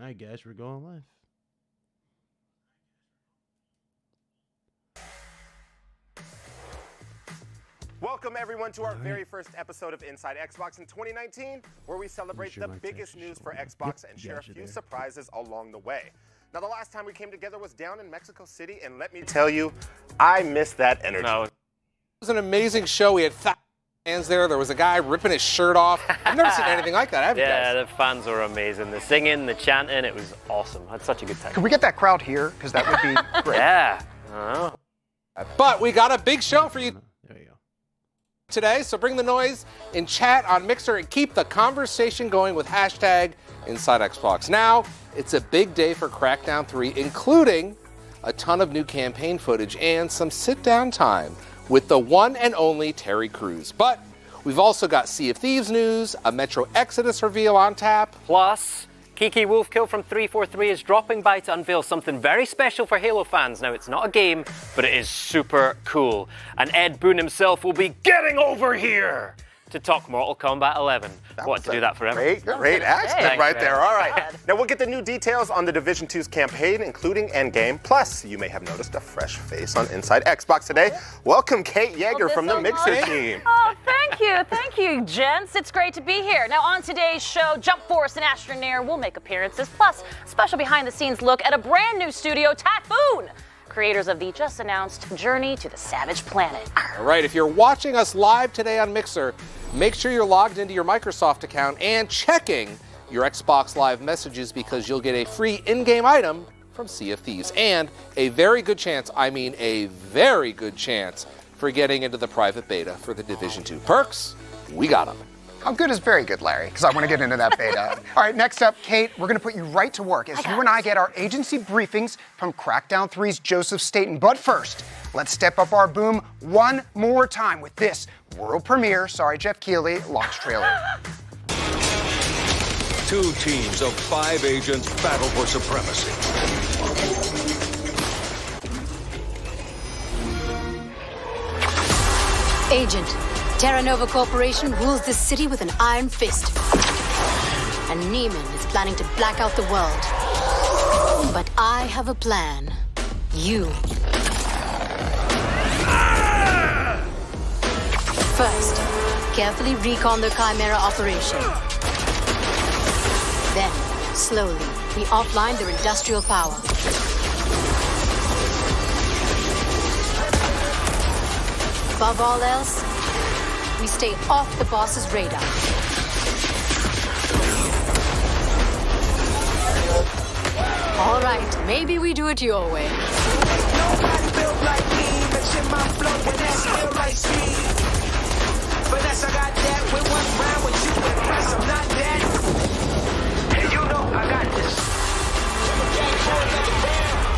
I guess we're going live. Welcome, everyone, to our very first episode of Inside Xbox in 2019, where we celebrate the biggest news for Xbox and share a few surprises along the way. Now, the last time we came together was down in Mexico City, and let me tell you, I miss that energy. No. It was an amazing show. We had fans there. There was a guy ripping his shirt off. I've never seen anything like that, have you guys? Yeah, the fans were amazing. The singing, the chanting, it was awesome. I had such a good time. Can we get that crowd here? Because that would be great. Yeah. I don't know. But we got a big show for you There you go. today, so bring the noise in chat on Mixer and keep the conversation going with hashtag InsideXbox. Now, it's a big day for Crackdown 3, including a ton of new campaign footage and some sit-down time with the one and only Terry Crews. But we've also got Sea of Thieves news, a Metro Exodus reveal on tap. Plus, Kiki Wolfkill from 343 is dropping by to unveil something very special for Halo fans. Now, it's not a game, but it is super cool. And Ed Boon himself will be getting over here to talk Mortal Kombat 11. Wanted to do that forever. Great accent Thanks, right man. there. All right. Now, we'll get the new details on the Division 2's campaign, including Endgame. Plus, you may have noticed a fresh face on Inside Xbox today. Welcome, Kate Yeager from the Mixer team. Oh, thank you, gents. It's great to be here. Now, on today's show, Jump Force and Astroneer will make appearances, plus a special behind-the-scenes look at a brand new studio, Typhoon, creators of the just-announced Journey to the Savage Planet. All right, if you're watching us live today on Mixer, make sure you're logged into your Microsoft account and checking your Xbox Live messages because you'll get a free in-game item from Sea of Thieves and a very good chance, I mean a very good chance, for getting into the private beta for the Division 2 perks. We got them. How good is very good, Larry? Because I want to get into that beta. All right, next up, Kate, we're going to put you right to work as you and I get our agency briefings from Crackdown 3's Joseph Staten. But first, let's step up our boom one more time with this world premiere, sorry, Jeff Keighley, launch trailer. 2 teams of 5 agents battle for supremacy. Agent, Terra Nova Corporation rules this city with an iron fist. And Neiman is planning to black out the world. But I have a plan. You. First, carefully recon their Chimera operation. Then, slowly, we offline their industrial power. Above all else, we stay off the boss's radar. All right, maybe we do it your way. Nobody built like me, but in my flow, and that's still like speed. Finesse, I got that with 1 round with you impress, I'm not that. And you know I got this. Back for another round.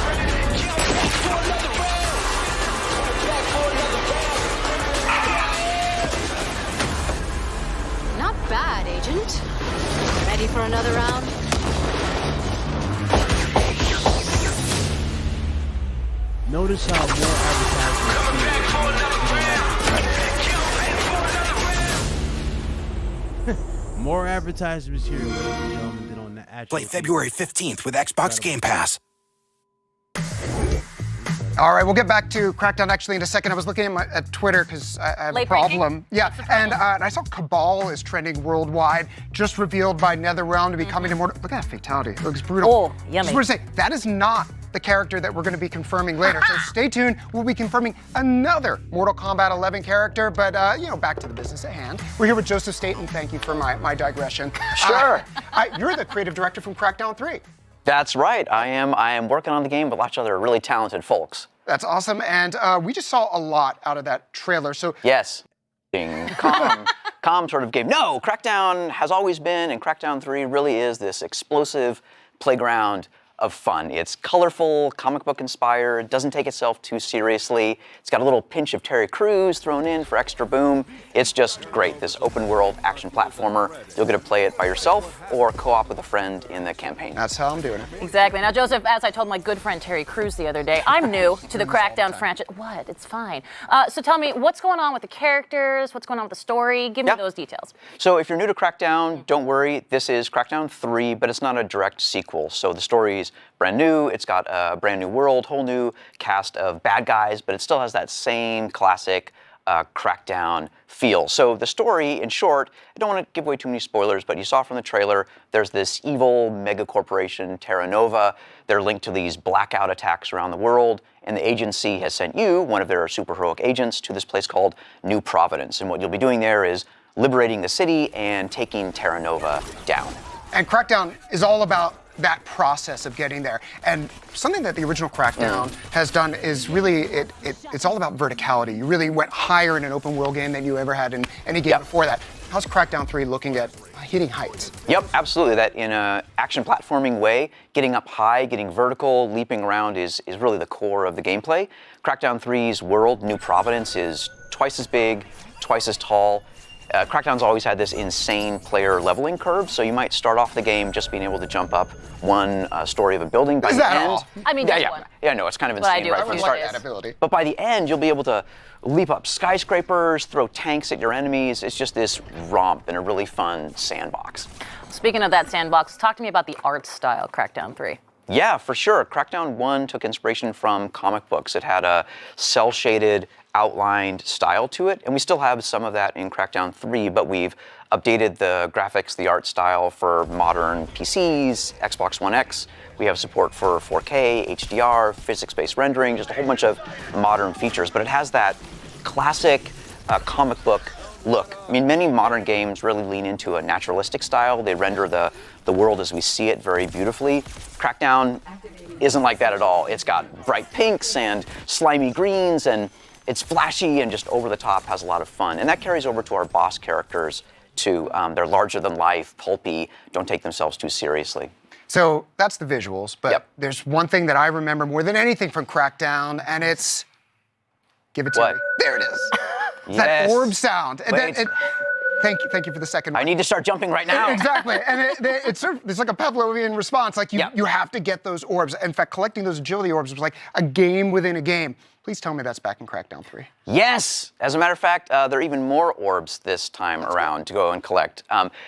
Back for another round. Back for another round. Not bad, Agent. Ready for another round? Notice how more advertisements more advertisements here, ladies and gentlemen, than on the actual. Play February 15th with Xbox Game Pass. All right, we'll get back to Crackdown actually in a second. I was looking at Twitter because I have a problem. Yeah, and I saw Cabal is trending worldwide, just revealed by NetherRealm to be coming to more. Look at that fatality. It looks brutal. Oh, yummy. Just want to say, that is not the character that we're going to be confirming later. So stay tuned. We'll be confirming another Mortal Kombat 11 character, but, back to the business at hand. We're here with Joseph Staten. Thank you for my digression. Sure. You're the creative director from Crackdown 3. That's right. I am working on the game with lots of other really talented folks. That's awesome. And we just saw a lot out of that trailer. So yes. Calm sort of game. No, Crackdown has always been, and Crackdown 3 really is this explosive playground of fun. It's colorful, comic book inspired, doesn't take itself too seriously. It's got a little pinch of Terry Crews thrown in for extra boom. It's just great. This open world action platformer. You'll get to play it by yourself or co-op with a friend in the campaign. That's how I'm doing it. Exactly. Now, Joseph, as I told my good friend Terry Crews the other day, I'm new to the Crackdown franchise. What? It's fine. So tell me, what's going on with the characters? What's going on with the story? Give me those details. So if you're new to Crackdown, don't worry. This is Crackdown 3, but it's not a direct sequel. So the story's brand new. It's got a brand new world, whole new cast of bad guys, but it still has that same classic Crackdown feel. So the story, in short, I don't want to give away too many spoilers, but you saw from the trailer, there's this evil mega corporation, Terra Nova. They're linked to these blackout attacks around the world, and the agency has sent you, one of their superheroic agents, to this place called New Providence. And what you'll be doing there is liberating the city and taking Terra Nova down. And Crackdown is all about that process of getting there. And something that the original Crackdown has done is really, it's all about verticality. You really went higher in an open world game than you ever had in any game before that. How's Crackdown 3 looking at hitting heights? Yep, absolutely. That in an action platforming way, getting up high, getting vertical, leaping around is really the core of the gameplay. Crackdown 3's world, New Providence, is twice as big, twice as tall. Crackdown's always had this insane player leveling curve, so you might start off the game just being able to jump up one story of a building. By Is the that end, all? I mean, just one. Yeah, no, it's kind of But I insane, do. right? I When you would start like that ability. But by the end, you'll be able to leap up skyscrapers, throw tanks at your enemies. It's just this romp in a really fun sandbox. Speaking of that sandbox, talk to me about the art style, Crackdown 3. Yeah, for sure. Crackdown 1 took inspiration from comic books. It had a cel-shaded, outlined style to it, and we still have some of that in Crackdown 3, but we've updated the graphics, the art style for modern PCs, Xbox One X. We have support for 4K, HDR, physics-based rendering, just a whole bunch of modern features, but it has that classic comic book look. I mean, many modern games really lean into a naturalistic style. They render the world as we see it very beautifully. Crackdown isn't like that at all. It's got bright pinks and slimy greens, and it's flashy and just over the top, has a lot of fun. And that carries over to our boss characters too. They're larger than life, pulpy, don't take themselves too seriously. So that's the visuals, but there's one thing that I remember more than anything from Crackdown, and it's, give it to me. There it is. It's that orb sound. And Wait. Thank you for the second one. I need to start jumping right now. Exactly, and it's like a Pavlovian response. Like you have to get those orbs. In fact, collecting those agility orbs was like a game within a game. Please tell me that's back in Crackdown 3. Yes! As a matter of fact, there are even more orbs this time around to go and collect.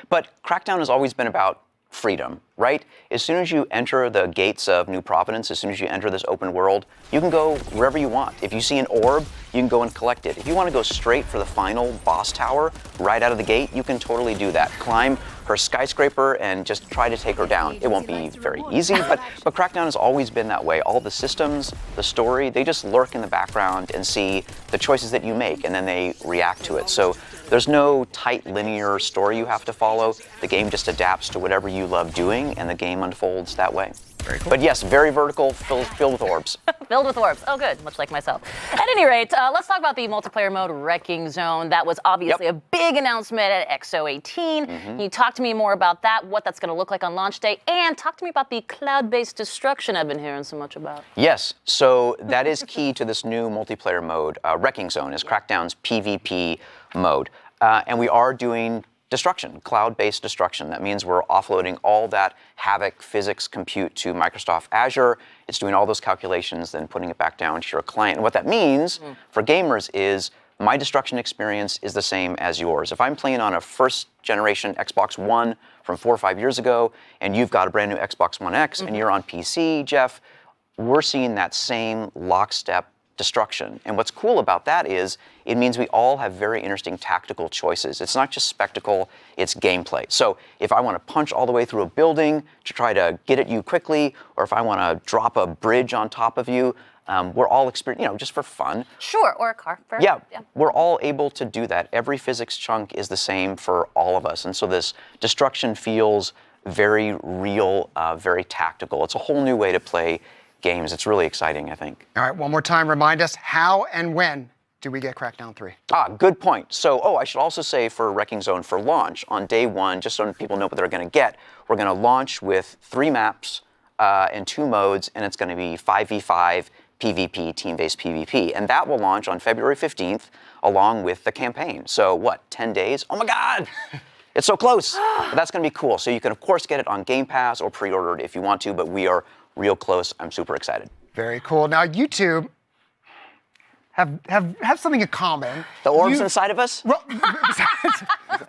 But Crackdown has always been about freedom, right? As soon as you enter the gates of New Providence, as soon as you enter this open world, you can go wherever you want. If you see an orb, you can go and collect it. If you want to go straight for the final boss tower right out of the gate, you can totally do that. Climb her skyscraper and just try to take her down. It won't be very easy, but Crackdown has always been that way. All the systems, the story, they just lurk in the background and see the choices that you make, and then they react to it. So there's no tight linear story you have to follow. The game just adapts to whatever you love doing, and the game unfolds that way. Very cool. But yes, very vertical, filled with orbs. Filled with orbs. Oh, good. Much like myself. At any rate, let's talk about the multiplayer mode, Wrecking Zone. That was obviously a big announcement at XO18. Can you talk to me more about that, what that's going to look like on launch day, and talk to me about the cloud-based destruction I've been hearing so much about? Yes. So that is key to this new multiplayer mode. Wrecking Zone is Crackdown's PvP mode. And we are doing destruction, cloud-based destruction. That means we're offloading all that Havoc physics compute to Microsoft Azure. It's doing all those calculations, then putting it back down to your client. And what that means for gamers is my destruction experience is the same as yours. If I'm playing on a first-generation Xbox One from 4 or 5 years ago, and you've got a brand new Xbox One X, and you're on PC, Jeff, we're seeing that same lockstep destruction. And what's cool about that is it means we all have very interesting tactical choices. It's not just spectacle, it's gameplay. So if I want to punch all the way through a building to try to get at you quickly, or if I want to drop a bridge on top of you, we're all just for fun. Sure, or a car. Yeah, we're all able to do that. Every physics chunk is the same for all of us. And so this destruction feels very real, very tactical. It's a whole new way to play games. It's really exciting, I think. All right, one more time, remind us, how and when do we get Crackdown 3? Good point. So, I should also say for Wrecking Zone for launch, on day one, just so people know what they're going to get, we're going to launch with 3 maps, in 2 modes, and it's going to be 5v5 PvP, team-based PvP. And that will launch on February 15th, along with the campaign. So what, 10 days? Oh my God! It's so close. But that's going to be cool. So you can, of course, get it on Game Pass or pre-order it if you want to, but we are real close. I'm super excited. Very cool. Now, you two have something in common. The orbs inside of us? Well,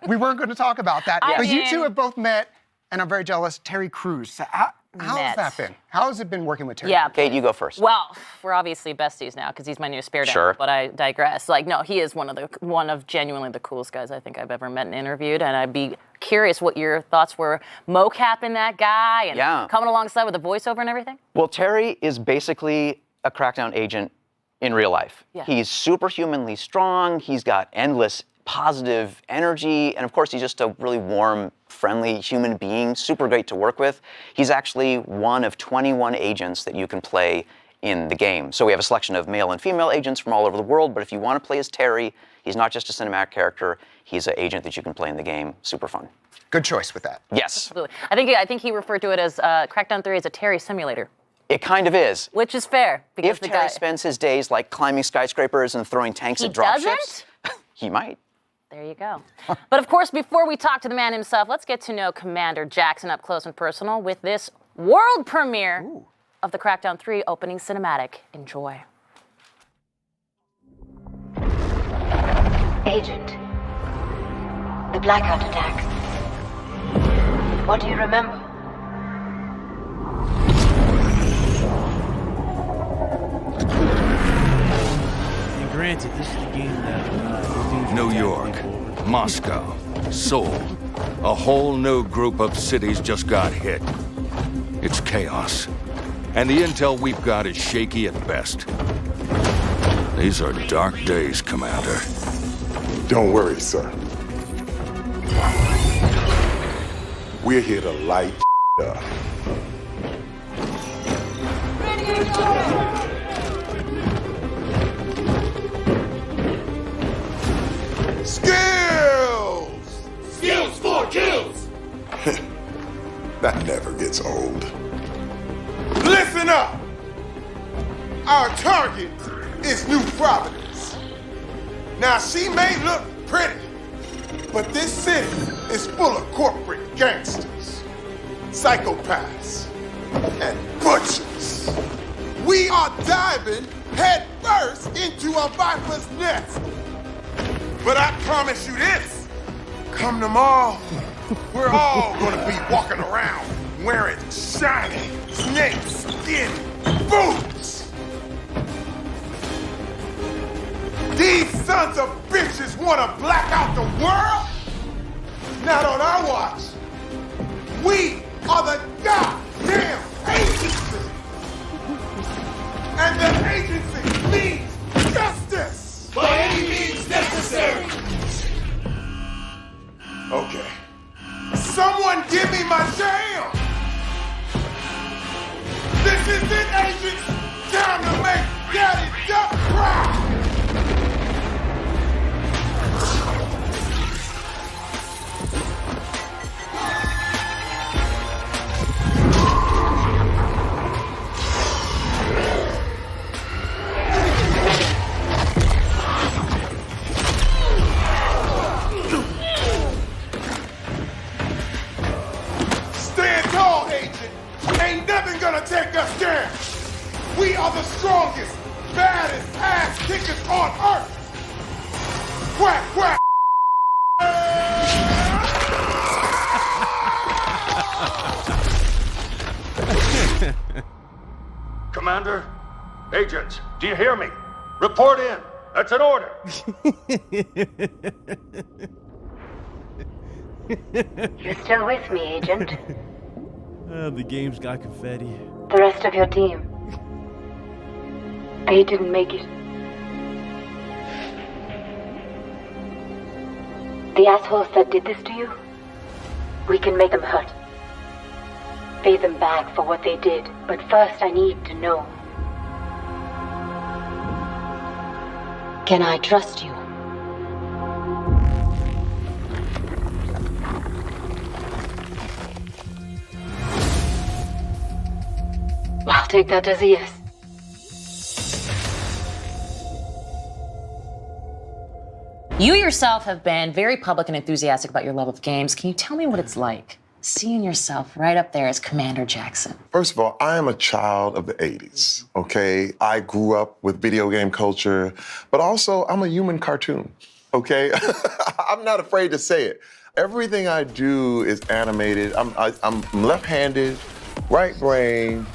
we weren't going to talk about that. But you two have both met, and I'm very jealous, Terry Crews. So how has that been? How has it been working with Terry? Yeah. Kate, you go first. Well, we're obviously besties now because he's my new spirit animal, but I digress. Like, no, he is one of genuinely the coolest guys I think I've ever met and interviewed, and I'd be curious what your thoughts were mocapping that guy and coming alongside with the voiceover and everything. Well, Terry is basically a Crackdown agent in real life. Yeah. He's superhumanly strong. He's got endless positive energy, and of course, he's just a really warm, friendly human being, super great to work with. He's actually one of 21 agents that you can play in the game. So we have a selection of male and female agents from all over the world, but if you want to play as Terry, he's not just a cinematic character, he's an agent that you can play in the game. Super fun. Good choice with that. Yes. Absolutely. I think he referred to it as Crackdown 3 as a Terry simulator. It kind of is. Which is fair. Because if Terry spends his days like climbing skyscrapers and throwing tanks at dropships, he might. There you go. But of course, before we talk to the man himself, let's get to know Commander Jackson up close and personal with this world premiere of the Crackdown 3 opening cinematic. Enjoy. Agent, the blackout attack. What do you remember? And granted, this is the game that New York, Moscow, Seoul. A whole new group of cities just got hit. It's chaos. And the intel we've got is shaky at best. These are dark days, Commander. Don't worry, sir. We're here to light up. Skills! Skills for kills! That never gets old. Listen up! Our target is New Providence. Now, she may look pretty, but this city is full of corporate gangsters, psychopaths, and butchers. We are diving head first into a viper's nest. But I promise you this, come tomorrow, we're all gonna be walking around wearing shiny snake skin boots. These sons of bitches wanna black out the world? Not on our watch. We are the goddamn agency. And the agency needs justice. By any means necessary. Okay. Someone give me my jam. This is it, agents. Time to make Daddy Duck cry. Stand tall, agent. Ain't nothing gonna take us down. We are the strongest, baddest ass kickers on earth. Quack, quack. Commander, agents, do you hear me? Report in. That's an order. You're still with me, Agent. The game's got confetti. The rest of your team. They didn't make it. The assholes that did this to you, we can make them hurt. Pay them back for what they did, but first I need to know. Can I trust you? take that as a yes. You yourself have been very public and enthusiastic about your love of games. Can you tell me what it's like seeing yourself right up there as Commander Jackson? First of all, I am a child of the 80s, okay? I grew up with video game culture, but also I'm a human cartoon, okay? I'm not afraid to say it. Everything I do is animated. I'm left-handed, right brain,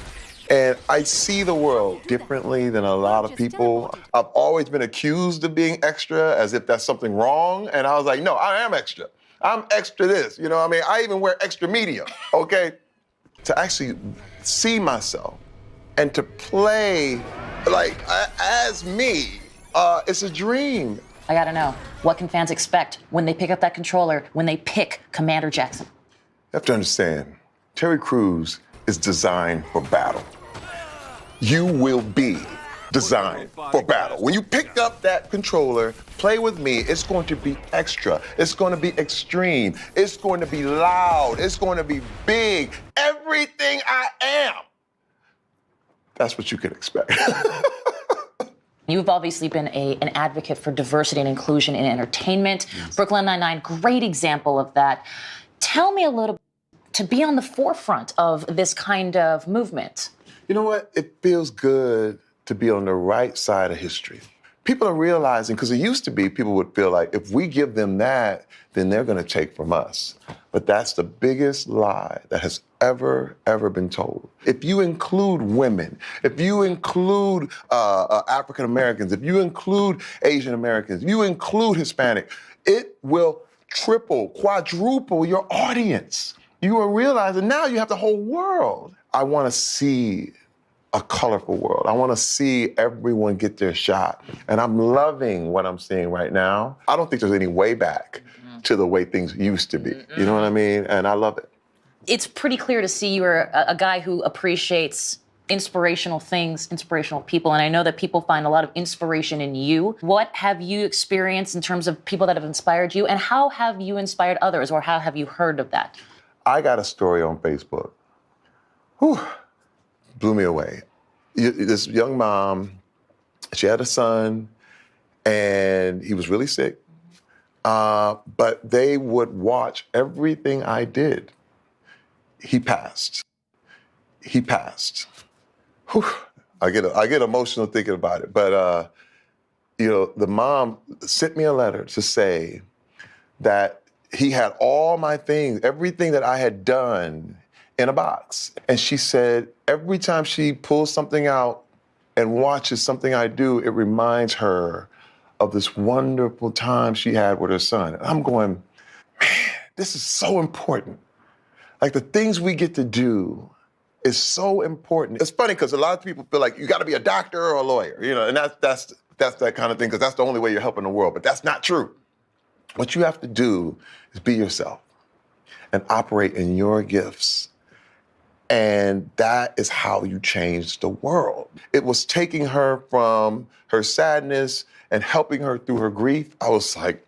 and I see the world differently than a lot of people. I've always been accused of being extra as if that's something wrong, and I was like, no, I am extra. I'm extra this, you know what I mean? I even wear extra medium, okay? To actually see myself and to play like as me, it's a dream. I gotta know, what can fans expect when they pick up that controller, when they pick Commander Jackson? You have to understand, Terry Crews is designed for battle. You will be designed for battle. When you pick up that controller, play with me, it's going to be extra. It's going to be extreme. It's going to be loud. It's going to be big. Everything I am. That's what you can expect. You've obviously been an advocate for diversity and inclusion in entertainment. Yes. Brooklyn Nine-Nine, great example of that. Tell me a little, to be on the forefront of this kind of movement. You know what? It feels good to be on the right side of history. People are realizing, because it used to be, people would feel like if we give them that, then they're going to take from us. But that's the biggest lie that has ever been told. If you include women, if you include African Americans, if you include Asian Americans, if you include Hispanic, it will triple, quadruple your audience. You are realizing now you have the whole world. I want to see a colorful world. I want to see everyone get their shot. And I'm loving what I'm seeing right now. I don't think there's any way back to the way things used to be. You know what I mean? And I love it. It's pretty clear to see you're a guy who appreciates inspirational things, inspirational people, and I know that people find a lot of inspiration in you. What have you experienced in terms of people that have inspired you, and how have you inspired others, or how have you heard of that? I got a story on Facebook. Whew. Blew me away. This young mom, she had a son, and he was really sick, but they would watch everything I did. He passed. He passed. Whew. I get emotional thinking about it, but the mom sent me a letter to say that he had all my things, everything that I had done in a box. And she said, every time she pulls something out and watches something I do, it reminds her of this wonderful time she had with her son. And I'm going, man, this is so important. Like the things we get to do is so important. It's funny because a lot of people feel like you gotta be a doctor or a lawyer, and that's that kind of thing, because that's the only way you're helping the world, but that's not true. What you have to do is be yourself and operate in your gifts. And that is how you change the world. It was taking her from her sadness and helping her through her grief. I was like,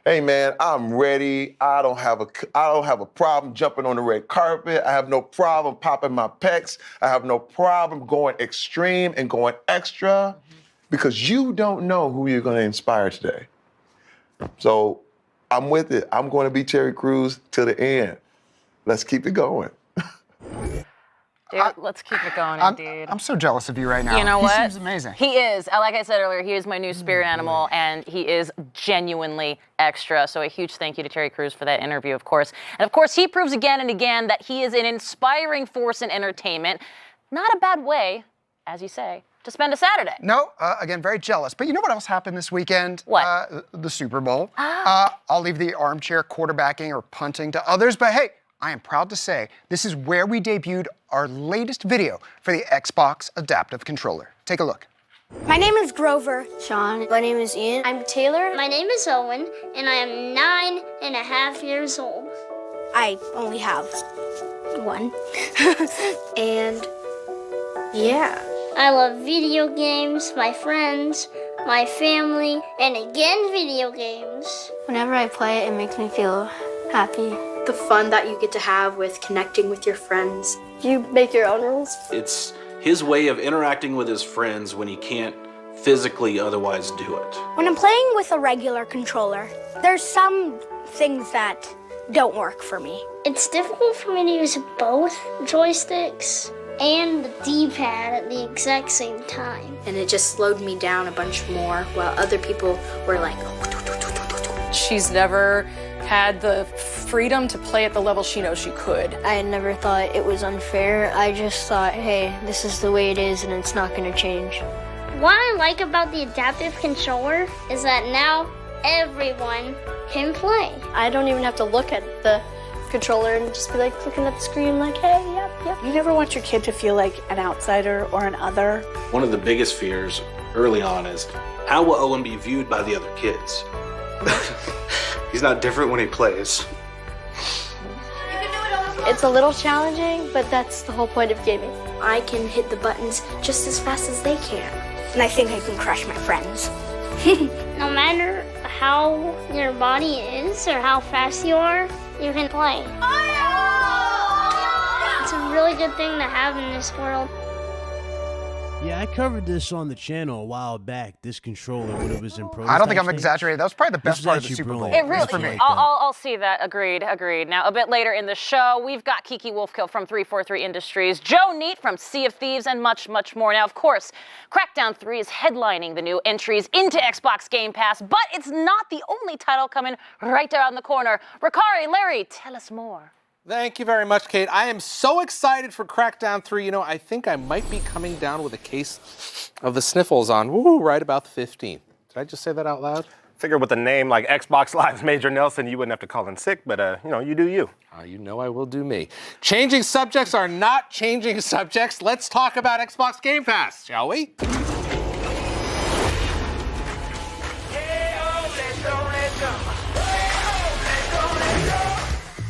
hey man, I'm ready. I don't have a problem jumping on the red carpet. I have no problem popping my pecs. I have no problem going extreme and going extra, because you don't know who you're gonna inspire today. So I'm with it. I'm gonna be Terry Crews till the end. Let's keep it going. Dude, let's keep it going, indeed. I'm so jealous of you right now. You know what? He seems amazing. He is. Like I said earlier, he is my new spirit animal, and he is genuinely extra. So a huge thank you to Terry Crews for that interview, of course. And of course, he proves again and again that he is an inspiring force in entertainment. Not a bad way, as you say, to spend a Saturday. No, again, very jealous. But you know what else happened this weekend? What? The Super Bowl. I'll leave the armchair quarterbacking or punting to others, but hey, I am proud to say this is where we debuted our latest video for the Xbox Adaptive Controller. Take a look. My name is Grover. Sean. My name is Ian. I'm Taylor. My name is Owen, and I am 9.5 years old. I only have one. And yeah. I love video games, my friends, my family, and again video games. Whenever I play it, it makes me feel happy. The fun that you get to have with connecting with your friends. You make your own rules? It's his way of interacting with his friends when he can't physically otherwise do it. When I'm playing with a regular controller, there's some things that don't work for me. It's difficult for me to use both joysticks and the D-pad at the exact same time. And it just slowed me down a bunch more while other people were like... She's never had the freedom to play at the level she knows she could. I never thought it was unfair. I just thought, hey, this is the way it is and it's not going to change. What I like about the adaptive controller is that now everyone can play. I don't even have to look at the controller and just be like looking at the screen like, hey, yep. You never want your kid to feel like an outsider or an other. One of the biggest fears early on is, how will Owen be viewed by the other kids? He's not different when he plays. It's a little challenging, but that's the whole point of gaming. I can hit the buttons just as fast as they can. And I think I can crush my friends. No matter how your body is or how fast you are, you can play. It's a really good thing to have in this world. Yeah, I covered this on the channel a while back, this controller, when it was in prototype. I don't think I'm stage. exaggerating. That was probably the best This part is of the Super actually Bowl. It really, for me. I'll see that. Agreed. Now, a bit later in the show, we've got Kiki Wolfkill from 343 Industries, Joe Neat from Sea of Thieves, and much, much more. Now, of course, Crackdown 3 is headlining the new entries into Xbox Game Pass, but it's not the only title coming right around the corner. Ricari, Larry, tell us more. Thank you very much, Kate. I am so excited for Crackdown 3. You know, I think I might be coming down with a case of the sniffles on right about the 15th. Did I just say that out loud? Figure with a name like Xbox Live's Major Nelson, you wouldn't have to call in sick, but you do you. You know I will do me. Changing subjects are not changing subjects. Let's talk about Xbox Game Pass, shall we?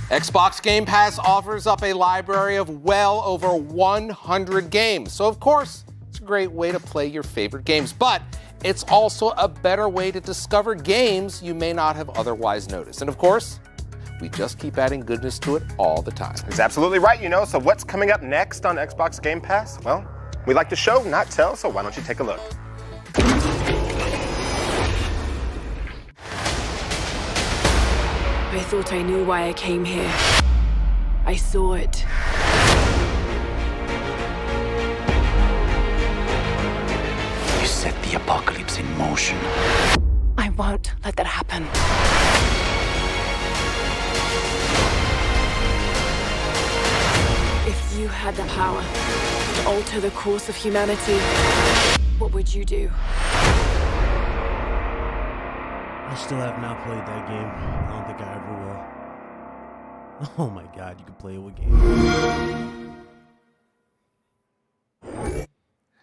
Xbox Game Pass offers up a library of well over 100 games. So of course, it's a great way to play your favorite games, but it's also a better way to discover games you may not have otherwise noticed. And of course, we just keep adding goodness to it all the time. He's absolutely right, So what's coming up next on Xbox Game Pass? Well, we like to show, not tell, so why don't you take a look? I thought I knew why I came here. I saw it. You set the apocalypse in motion. I won't let that happen. If you had the power to alter the course of humanity, what would you do? I still have not played that game. I don't think I ever will. Oh my god, you can play it with games.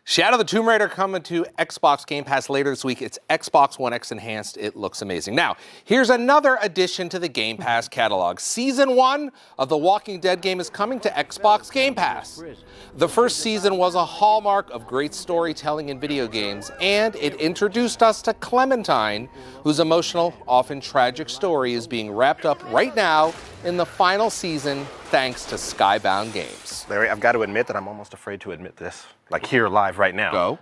Shadow the Tomb Raider coming to Xbox Game Pass later this week. It's Xbox One X enhanced. It looks amazing. Now, here's another addition to the Game Pass catalog. Season 1 of the Walking Dead game is coming to Xbox Game Pass. The first season was a hallmark of great storytelling in video games, and it introduced us to Clementine, whose emotional, often tragic story is being wrapped up right now in the final season thanks to Skybound Games. Larry, I've got to admit that I'm almost afraid to admit this, like here live right now. Go.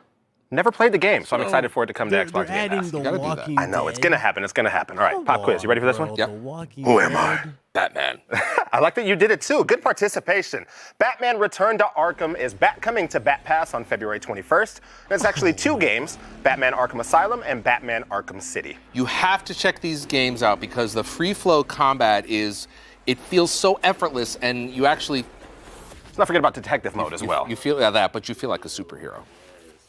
Never played the game, so I'm excited for it to come to Xbox Game Pass. The Walking I know, it's gonna happen, All right, pop quiz, you ready for this one? Yep. Who am I? Batman. I like that you did it too, good participation. Batman Return to Arkham is coming to Bat Pass on February 21st. And it's actually two games, Batman Arkham Asylum and Batman Arkham City. You have to check these games out because the free flow combat it feels so effortless, and you actually... Let's not forget about detective mode as well. You feel that, but you feel like a superhero.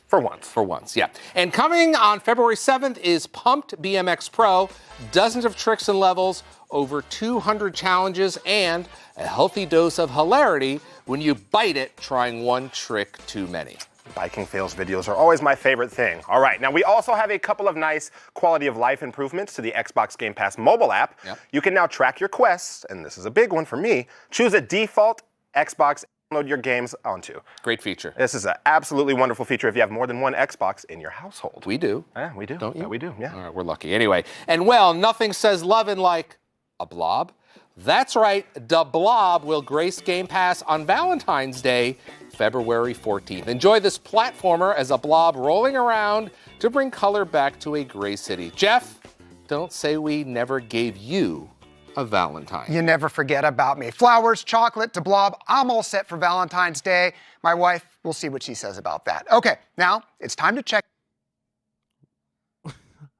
For once. For once, yeah. And coming on February 7th is Pumped BMX Pro. Dozens of tricks and levels, over 200 challenges, and a healthy dose of hilarity when you bite it trying one trick too many. Biking fails videos are always my favorite thing. All right, now we also have a couple of nice quality of life improvements to the Xbox Game Pass mobile app. Yep. You can now track your quests, and this is a big one for me. Choose a default Xbox download your games onto. Great feature. This is an absolutely wonderful feature if you have more than one Xbox in your household. We do. Yeah, we do. Don't you? Yeah, we do, yeah. All right, we're lucky. Anyway, and well, nothing says loving like a blob. That's right, Da Blob will grace Game Pass on Valentine's Day, February 14th. Enjoy this platformer as a blob rolling around to bring color back to a gray city. Jeff, don't say we never gave you a Valentine. You never forget about me. Flowers, chocolate, to blob. I'm all set for Valentine's Day. My wife, we'll see what she says about that. Okay, now it's time to check.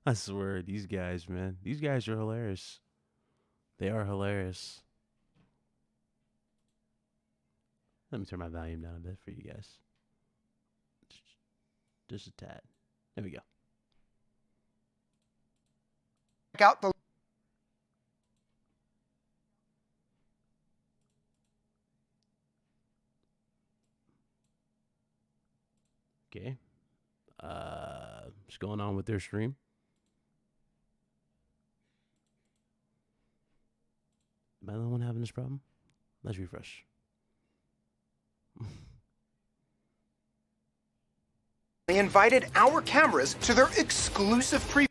I swear, these guys, man. These guys are hilarious. They are hilarious. Let me turn my volume down a bit for you guys. Just a tad. There we go. Check out the Okay. What's going on with their stream? Am I the one having this problem? Let's refresh. They invited our cameras to their exclusive preview.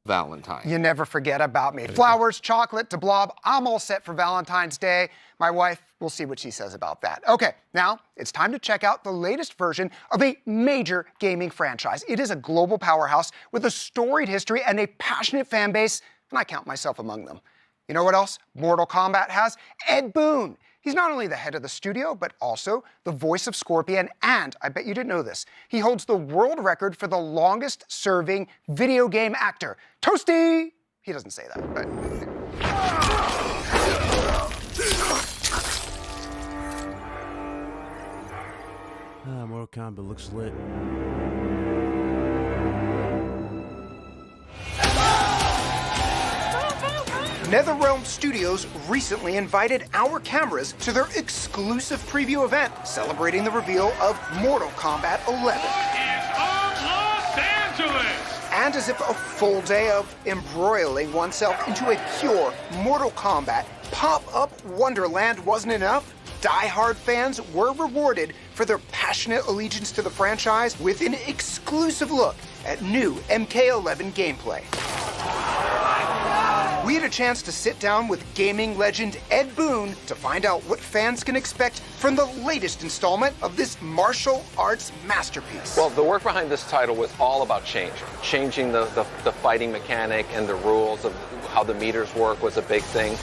Valentine. You never forget about me. Flowers, chocolate, to blob. I'm all set for Valentine's Day. My wife, we'll see what she says about that. Okay, now it's time to check out the latest version of a major gaming franchise. It is a global powerhouse with a storied history and a passionate fan base, and I count myself among them. You know what else Mortal Kombat has? Ed Boon. He's not only the head of the studio, but also the voice of Scorpion, and I bet you didn't know this, he holds the world record for the longest-serving video game actor. Toasty! He doesn't say that, but... Mortal Kombat looks lit. NetherRealm Studios recently invited our cameras to their exclusive preview event, celebrating the reveal of Mortal Kombat 11. Los Angeles! And as if a full day of embroiling oneself into a pure Mortal Kombat pop-up wonderland wasn't enough, die-hard fans were rewarded for their passionate allegiance to the franchise with an exclusive look at new MK11 gameplay. We had a chance to sit down with gaming legend Ed Boon to find out what fans can expect from the latest installment of this martial arts masterpiece. Well, the work behind this title was all about change. Changing the fighting mechanic and the rules of how the meters work was a big thing.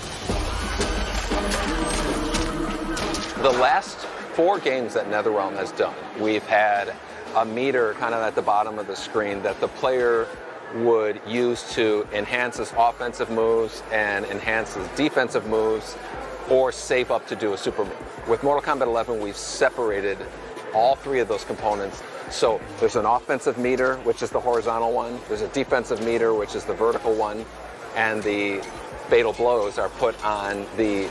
The last 4 games that NetherRealm has done, we've had a meter kind of at the bottom of the screen that the player would use to enhance his offensive moves and enhance his defensive moves or save up to do a super move. With Mortal Kombat 11, we've separated all 3 of those components. So there's an offensive meter, which is the horizontal one. There's a defensive meter, which is the vertical one. And the fatal blows are put on the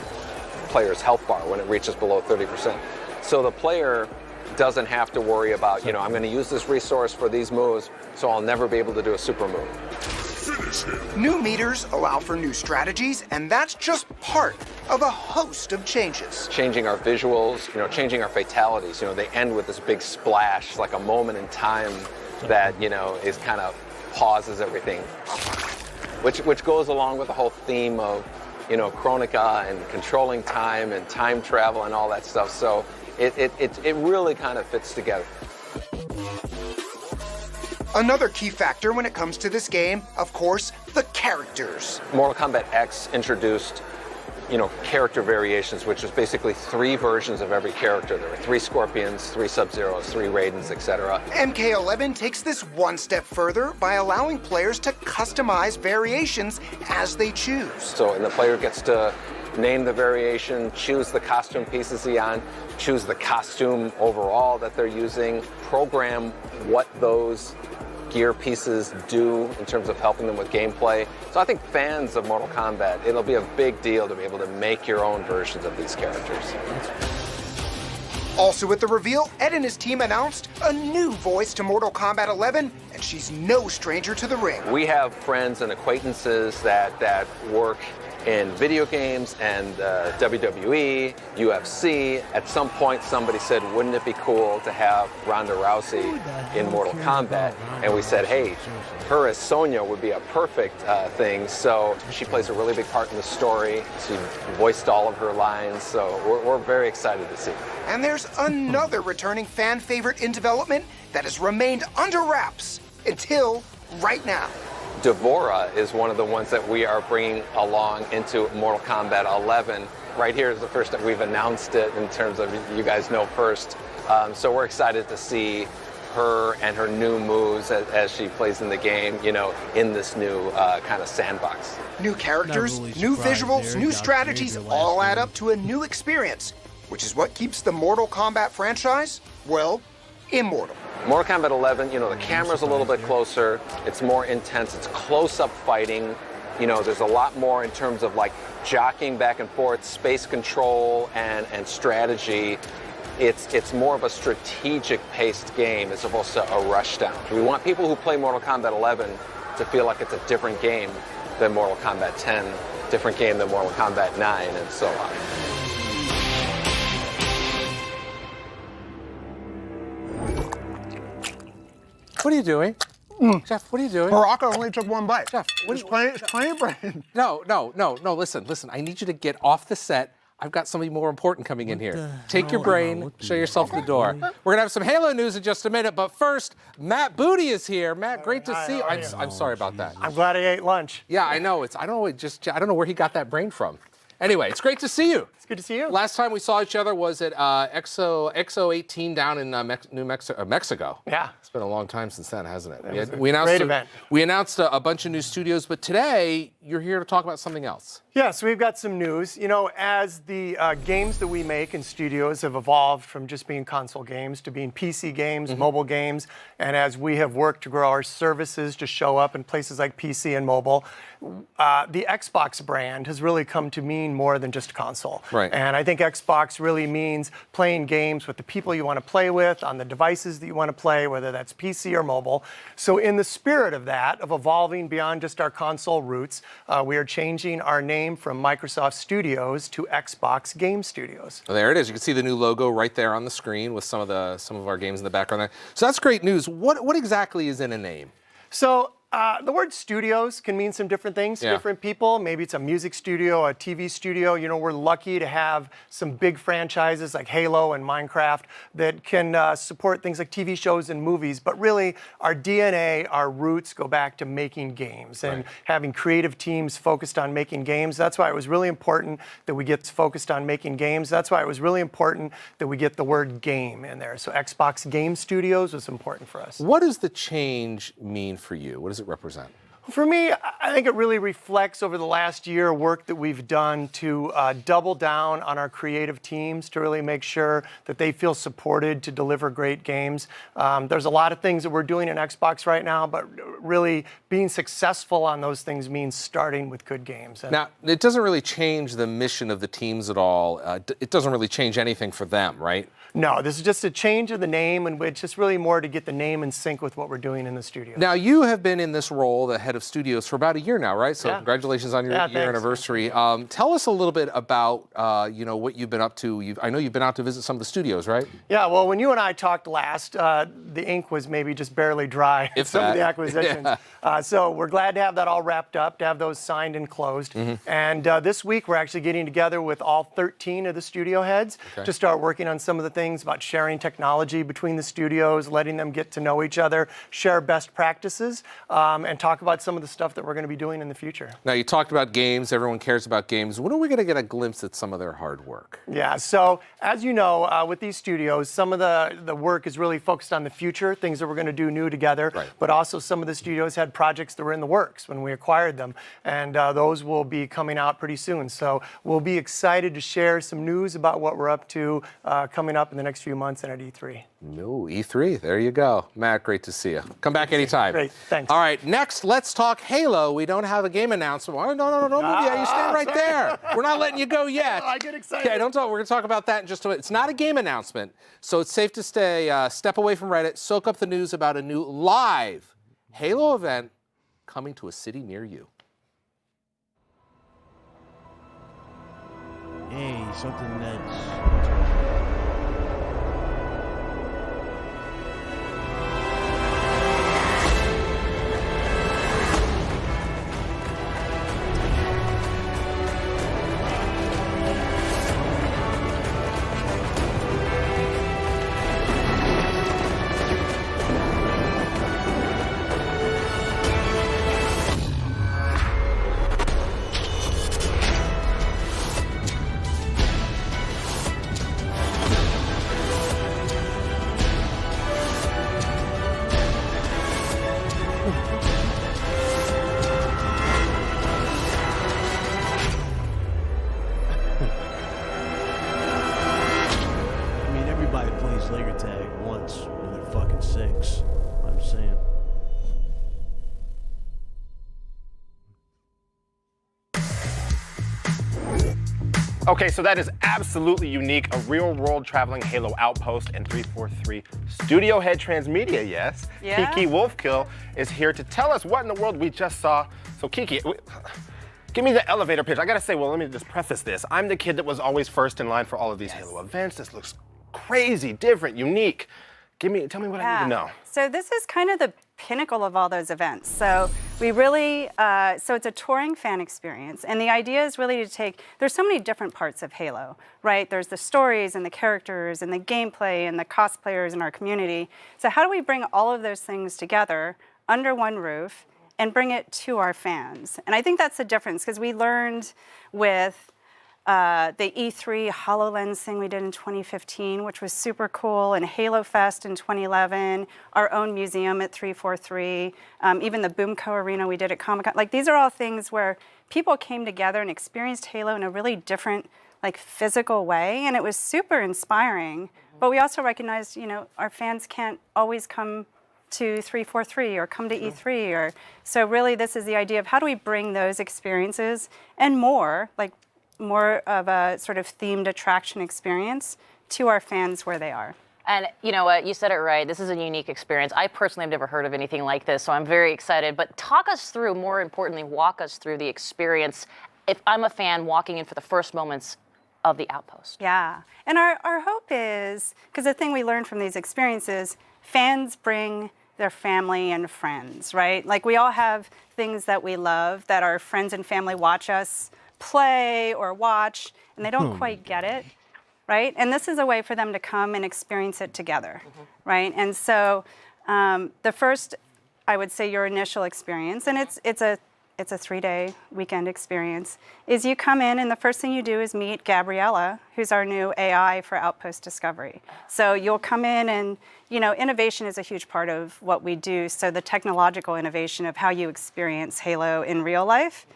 player's health bar when it reaches below 30%. So the player doesn't have to worry about, I'm going to use this resource for these moves, so I'll never be able to do a super move. New meters allow for new strategies, and that's just part of a host of changes. Changing our visuals, changing our fatalities. They end with this big splash, like a moment in time that, is kind of pauses everything. Which goes along with the whole theme of, Chronica and controlling time and time travel and all that stuff. So it really kind of fits together. Another key factor when it comes to this game, of course, the characters. Mortal Kombat X introduced, character variations, which is basically 3 versions of every character. There were 3 Scorpions, 3 Sub-Zeros, 3 Raidens, etc. MK11 takes this one step further by allowing players to customize variations as they choose. So, and the player gets to name the variation, choose the costume pieces he's on, choose the costume overall that they're using, program what those gear pieces do in terms of helping them with gameplay. So I think fans of Mortal Kombat, it'll be a big deal to be able to make your own versions of these characters. Also at the reveal, Ed and his team announced a new voice to Mortal Kombat 11, and she's no stranger to the ring. We have friends and acquaintances that work in video games and WWE, UFC. At some point, somebody said, wouldn't it be cool to have Ronda Rousey in Mortal Kombat? And we said, hey, her as Sonya would be a perfect thing. So she plays a really big part in the story. She voiced all of her lines, so we're very excited to see. And there's another returning fan favorite in development that has remained under wraps until right now. Devora is one of the ones that we are bringing along into Mortal Kombat 11. Right here is the first that we've announced it in terms of you guys know first. So we're excited to see her and her new moves as she plays in the game, you know, in this new kind of sandbox. New characters, new visuals, new strategies all add up to a new experience, which is what keeps the Mortal Kombat franchise, well, immortal. Mortal Kombat 11, you know, the camera's a little bit closer, it's more intense, it's close-up fighting, you know, there's a lot more in terms of like jockeying back and forth, space control and strategy. It's more of a strategic-paced game as opposed to a rushdown. We want people who play Mortal Kombat 11 to feel like it's a different game than Mortal Kombat 10, different game than Mortal Kombat 9, and so on. What are you doing? Jeff, what are you doing? Baraka only took one bite. Jeff, it's plain brain. No, listen. I need you to get off the set. I've got somebody more important coming in here. Take your brain, show yourself the door. We're gonna have some Halo news in just a minute, but first, Matt Booty is here. Matt, great to see you. I'm sorry about that. I'm glad I ate lunch. Yeah, I know. I don't know where he got that brain from. Anyway, it's great to see you. It's good to see you. Last time we saw each other was at XO 18 down in Mexico. Yeah. It's been a long time since then, hasn't it? It was a great event. We announced a bunch of new studios, but today you're here to talk about something else. Yeah, so we've got some news. You know, as the games that we make in studios have evolved from just being console games to being PC games, mobile games, and as we have worked to grow our services to show up in places like PC and mobile, the Xbox brand has really come to mean more than just a console. Right. And I think Xbox really means playing games with the people you want to play with, on the devices that you want to play, whether that's PC or mobile. So in the spirit of that, of evolving beyond just our console roots, we are changing our name from Microsoft Studios to Xbox Game Studios. Well, there it is. You can see the new logo right there on the screen with some of our games in the background there. So that's great news. What exactly is in a name? So the word studios can mean some different things to different people. Maybe it's a music studio, a TV studio. You know, we're lucky to have some big franchises like Halo and Minecraft that can support things like TV shows and movies. But really, our DNA, our roots go back to making games and having creative teams focused on making games. That's why it was really important that we get focused on making games. That's why it was really important that we get the word game in there. So Xbox Game Studios was important for us. What does the change mean for you? What does it represent? For me, I think it really reflects over the last year work that we've done to double down on our creative teams to really make sure that they feel supported to deliver great games. There's a lot of things that we're doing in Xbox right now, but really being successful on those things means starting with good games. Now, it doesn't really change the mission of the teams at all. It doesn't really change anything for them, right? No, this is just a change of the name, and it's just really more to get the name in sync with what we're doing in the studio. Now, you have been in this role, the head of studios, for about a year now, right? So congratulations on your year anniversary. Tell us a little bit about, what you've been up to. I know you've been out to visit some of the studios, right? Yeah, well, when you and I talked last, the ink was maybe just barely dry in some of the acquisitions. So we're glad to have that all wrapped up, to have those signed and closed. And this week, we're actually getting together with all 13 of the studio heads to start working on some of the things about sharing technology between the studios, letting them get to know each other, share best practices, and talk about some of the stuff that we're going to be doing in the future. Now, you talked about games. Everyone cares about games. When are we going to get a glimpse at some of their hard work? Yeah, so as you know, with these studios, some of the work is really focused on the future, things that we're going to do new together, but also some of the studios had projects that were in the works when we acquired them, and those will be coming out pretty soon. So we'll be excited to share some news about what we're up to coming up in the next few months and at E3. No, E3, there you go. Matt, great to see you. Come back anytime. Great, thanks. All right, next, let's talk Halo. We don't have a game announcement. Oh, no, don't move yet. You stand right there. We're not letting you go yet. I get excited. Okay, don't talk. We're going to talk about that in just a minute. It's not a game announcement, so it's safe to step away from Reddit, soak up the news about a new live Halo event coming to a city near you. Hey, something that's... Okay, so that is absolutely unique. A real-world traveling Halo outpost and 343 studio head transmedia, yes. Yeah. Kiki Wolfkill is here to tell us what in the world we just saw. So Kiki, give me the elevator pitch. I gotta say, well, let me just preface this. I'm the kid that was always first in line for all of these Halo events. This looks crazy, different, unique. Tell me what I need to know. So this is kind of the pinnacle of all those events. So we really, so it's a touring fan experience. And the idea is really to take, there's so many different parts of Halo, right? There's the stories and the characters and the gameplay and the cosplayers in our community. So how do we bring all of those things together under one roof and bring it to our fans? And I think that's the difference, because we learned with the E3 HoloLens thing we did in 2015, which was super cool, and Halo Fest in 2011, our own museum at 343, even the Boomco Arena we did at Comic-Con. Like, these are all things where people came together and experienced Halo in a really different, like, physical way, and it was super inspiring. But we also recognized, you know, our fans can't always come to 343 or come to E3, or so really this is the idea of how do we bring those experiences and more, like more of a sort of themed attraction experience to our fans where they are. And you know what, you said it right. This is a unique experience. I personally have never heard of anything like this, so I'm very excited. But talk us through, more importantly, walk us through the experience if I'm a fan walking in for the first moments of the Outpost. Yeah, and our hope is, because the thing we learned from these experiences, fans bring their family and friends, right? Like, we all have things that we love that our friends and family watch us play or watch, and they don't quite get it, right? And this is a way for them to come and experience it together, right? And so the first, I would say, your initial experience, and it's a 3-day weekend experience, is you come in and the first thing you do is meet Gabriella, who's our new AI for Outpost Discovery. So you'll come in and, you know, innovation is a huge part of what we do. So the technological innovation of how you experience Halo in real life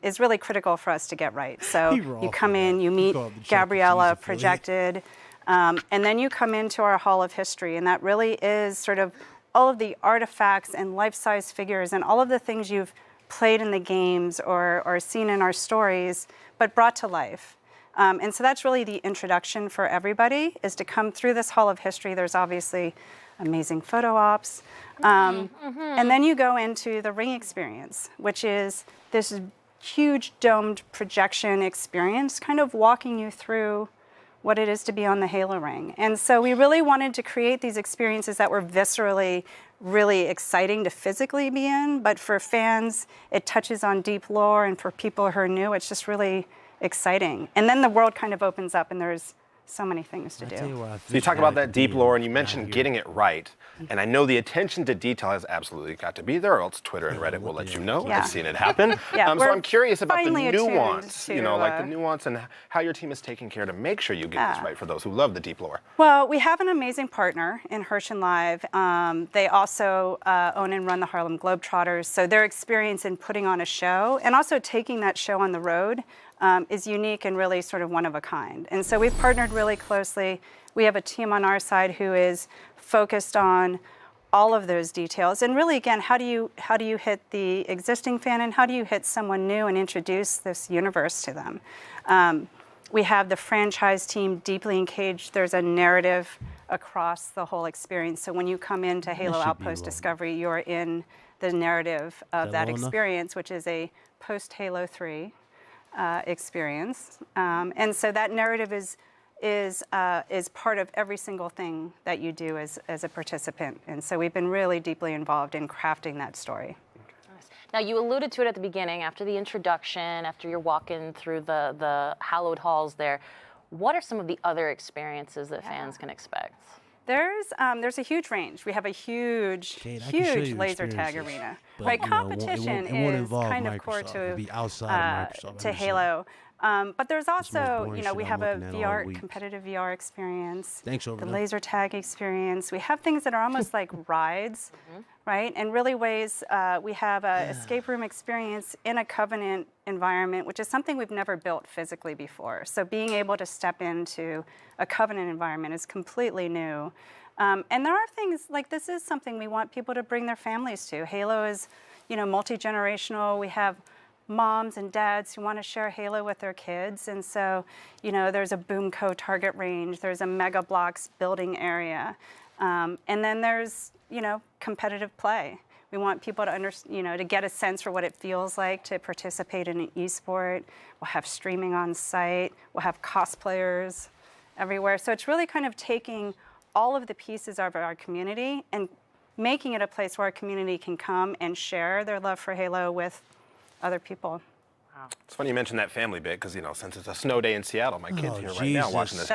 is really critical for us to get right. So you come in, you meet Gabriella projected, and then you come into our Hall of History, and that really is sort of all of the artifacts and life-size figures and all of the things you've played in the games or seen in our stories, but brought to life. And so that's really the introduction for everybody, is to come through this Hall of History. There's obviously amazing photo ops. And then you go into the ring experience, which is this huge domed projection experience, kind of walking you through what it is to be on the Halo ring. And so we really wanted to create these experiences that were viscerally really exciting to physically be in, but for fans, it touches on deep lore, and for people who are new, it's just really exciting. And then the world kind of opens up, and there's so many things to do. So you talk about that deep lore, and you mentioned getting it right. And I know the attention to detail has absolutely got to be there, or else Twitter and Reddit will let you know. Yeah. I've seen it happen. Yeah, so I'm curious about the finely attuned nuance, to, you know, like the nuance and how your team is taking care to make sure you get this right for those who love the deep lore. Well, we have an amazing partner in Hershen Live. They also own and run the Harlem Globetrotters. So their experience in putting on a show and also taking that show on the road is unique and really sort of one of a kind. And so we've partnered really closely. We have a team on our side who is focused on all of those details. And really, again, how do you hit the existing fan, and how do you hit someone new and introduce this universe to them? We have the franchise team deeply engaged. There's a narrative across the whole experience. So when you come into Halo Outpost Discovery, you're in the narrative of that experience, which is a post-Halo 3. experience. And so that narrative is part of every single thing that you do as a participant. And so we've been really deeply involved in crafting that story. Now, you alluded to it at the beginning, after the introduction, after you're walking through the hallowed halls there. What are some of the other experiences that fans can expect? There's a huge range. We have a huge laser tag arena. Right, competition is kind of core to Halo. But there's also, we have a competitive VR experience. The laser tag experience. We have things that are almost like rides, right? In really ways, we have an escape room experience in a Covenant environment, which is something we've never built physically before. So being able to step into a Covenant environment is completely new. And there are things like this is something we want people to bring their families to. Halo is, multi-generational. We have moms and dads who want to share Halo with their kids. And so, there's a Boomco target range, there's a Mega Blocks building area. And then there's, competitive play. We want people to to get a sense for what it feels like to participate in an esport. We'll have streaming on site. We'll have cosplayers everywhere. So it's really kind of taking all of the pieces of our community and making it a place where our community can come and share their love for Halo with other people. It's funny you mentioned that family bit because, since it's a snow day in Seattle, my kid's here right now watching this.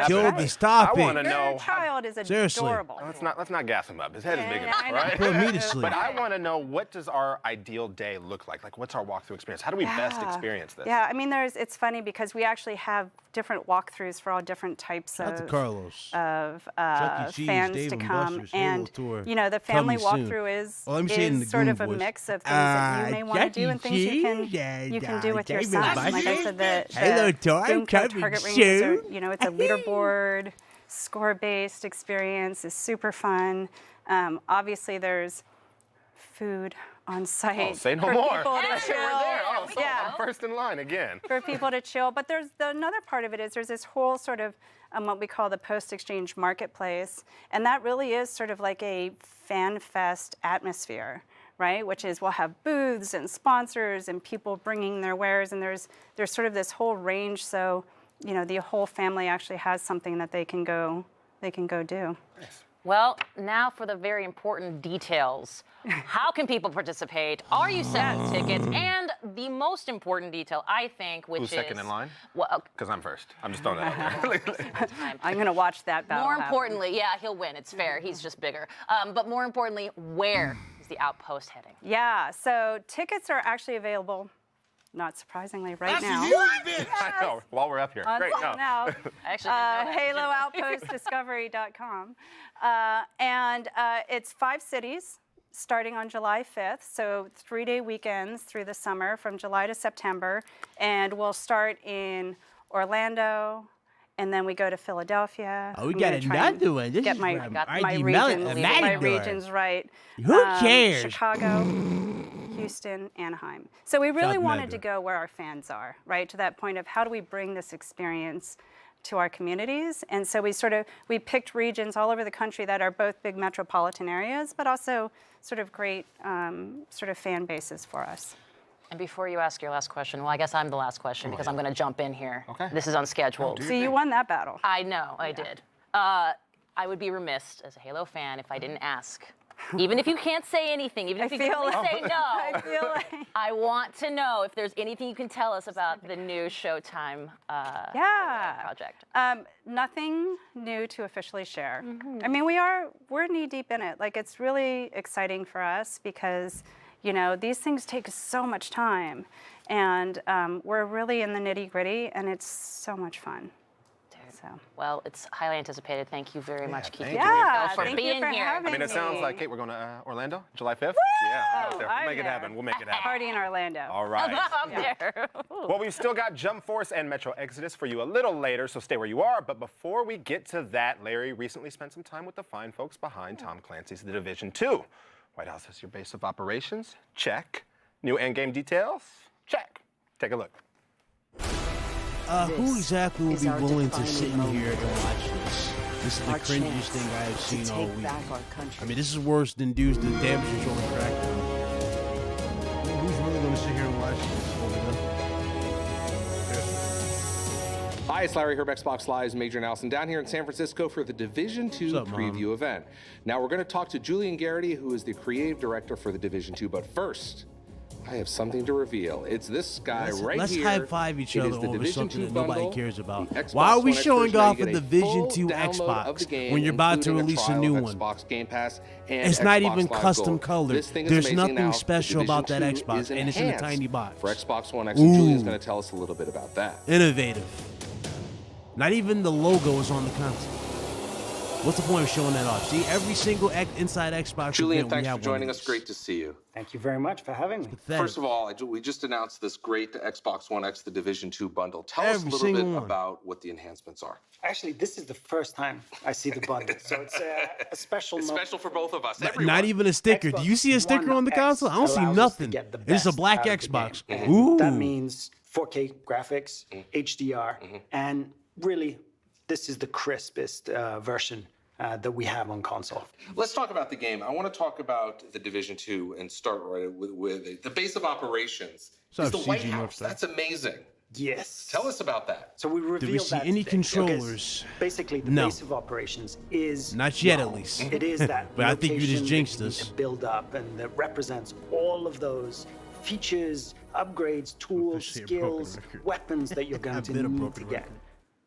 Stop I want to know. Your child is Seriously. adorable. Let's not gas him up. His head is big enough, I right? Put me to sleep. But I want to know, what does our ideal day look like? Like, what's our walkthrough experience? How do we best experience this? Yeah, I mean, it's funny because we actually have different walkthroughs for all different types Shout out to of Carlos. fans Dave to and come. Buster's Halo And, Tour. the family Coming soon. walkthrough is, Well, let me say it in the sort of a Goon voice. mix of things that you may want to do and things you can do with your Dave son. and Like I said, the Hello, Toy, Boomco coming target ranges are, soon. it's a leaderboard, score-based experience is super fun. Obviously, there's food on site. Oh, say no for more. people to We're chill. there. Oh, so I'm first in line again. For people to chill. But there's another part of it is there's this whole sort of what we call the post-exchange marketplace. And that really is sort of like a fan fest atmosphere, right? Which is we'll have booths and sponsors and people bringing their wares. And there's sort of this whole range. So, the whole family actually has something that they can go do. Nice. Well, now for the very important details. How can people participate? Are you selling tickets? And the most important detail, I think, which Who's second in line? Well, because I'm first. I'm just throwing that out there. I'm going to watch that battle More happen. importantly, yeah, he'll win. It's fair. He's just bigger. But more importantly, where is the outpost heading? Yeah, so tickets are actually available, not surprisingly, right now. I know, while we're up here. On Great. sale now. Actually, HaloOutpostDiscovery.com. And it's 5 cities starting on July 5th, so 3-day weekends through the summer from July to September. And we'll start in Orlando, and then we go to Philadelphia. Oh, we got another one. This Get is my from regions right. Who cares? Chicago, Houston, Anaheim. So we really wanted to go where our fans are, right? To that point of how do we bring this experience to our communities? And so we picked regions all over the country that are both big metropolitan areas, but also sort of great sort of fan bases for us. And before you ask your last question, well, I guess I'm the last question because I'm going to jump in here. Okay. This is unscheduled. So you won that battle. I know, I did. I would be remiss as a Halo fan if I didn't ask. Even if you can't say anything, even if you can only say no, I want to know if there's anything you can tell us about the new Showtime project. Nothing new to officially share. I mean, we're knee deep in it. Like, it's really exciting for us because, these things take so much time, and we're really in the nitty gritty, and it's so much fun. Well, it's highly anticipated. Thank you very much, Keith. For being here. I mean, it sounds like, Kate, we're going to Orlando, July 5th? Yeah, I'm out there. We'll make it happen. We'll make it happen. Party in Orlando. All right. I'm there. Well, we've still got Jump Force and Metro Exodus for you a little later, so stay where you are. But before we get to that, Larry recently spent some time with the fine folks behind Tom Clancy's The Division 2. White House is your base of operations? Check. New endgame details? Check. Take a look. Who exactly would be willing to sit in here and watch this? This is the cringiest thing I have seen all week. I mean, this is worse than dudes the damage control and Crackdown. Who's really going to sit here and watch this? Hi, it's Larry Herb, Xbox Live's Major Nelson, down here in San Francisco for the Division 2 preview event. Now we're going to talk to Julian Garrity, who is the creative director for the Division 2, but first, I have something to reveal. It's this guy right let's here. Let's high-five each other over Division something that bundle, nobody cares about. Why are we showing off a Division 2 Xbox when you're about to release a new one? Game Pass and it's Xbox not even Live custom Gold. colored. There's nothing special about that Xbox, and it's in a tiny box. For Xbox One X, and Julian's going to tell us a little bit about that. Innovative. Not even the logo is on the console. What's the point of showing that off? See, every single inside Xbox Julian, event, thanks for joining us. Great to see you. Thank you very much for having me. First of all, we just announced this great Xbox One X, the Division 2 bundle. Tell us a little bit about what the enhancements are. Actually, this is the first time I see the bundle, so it's a special moment. Special for both of us. Not even a sticker. Do you see a sticker on the console? I don't see nothing. It's a black Xbox. Ooh. That means 4K graphics, HDR, and really, this is the crispest version that we have on console. Let's talk about the game. I want to talk about the Division 2 and start right with the base of operations. Is the White House. That's amazing. Yes. Tell us about that. So we revealed Did we see that any today. controllers? Basically, the base of operations is not yet, at least. It is that. But I think you just jinxed us. us. To build up, and that represents all of those features, upgrades, tools, skills, weapons that you're going to need to get.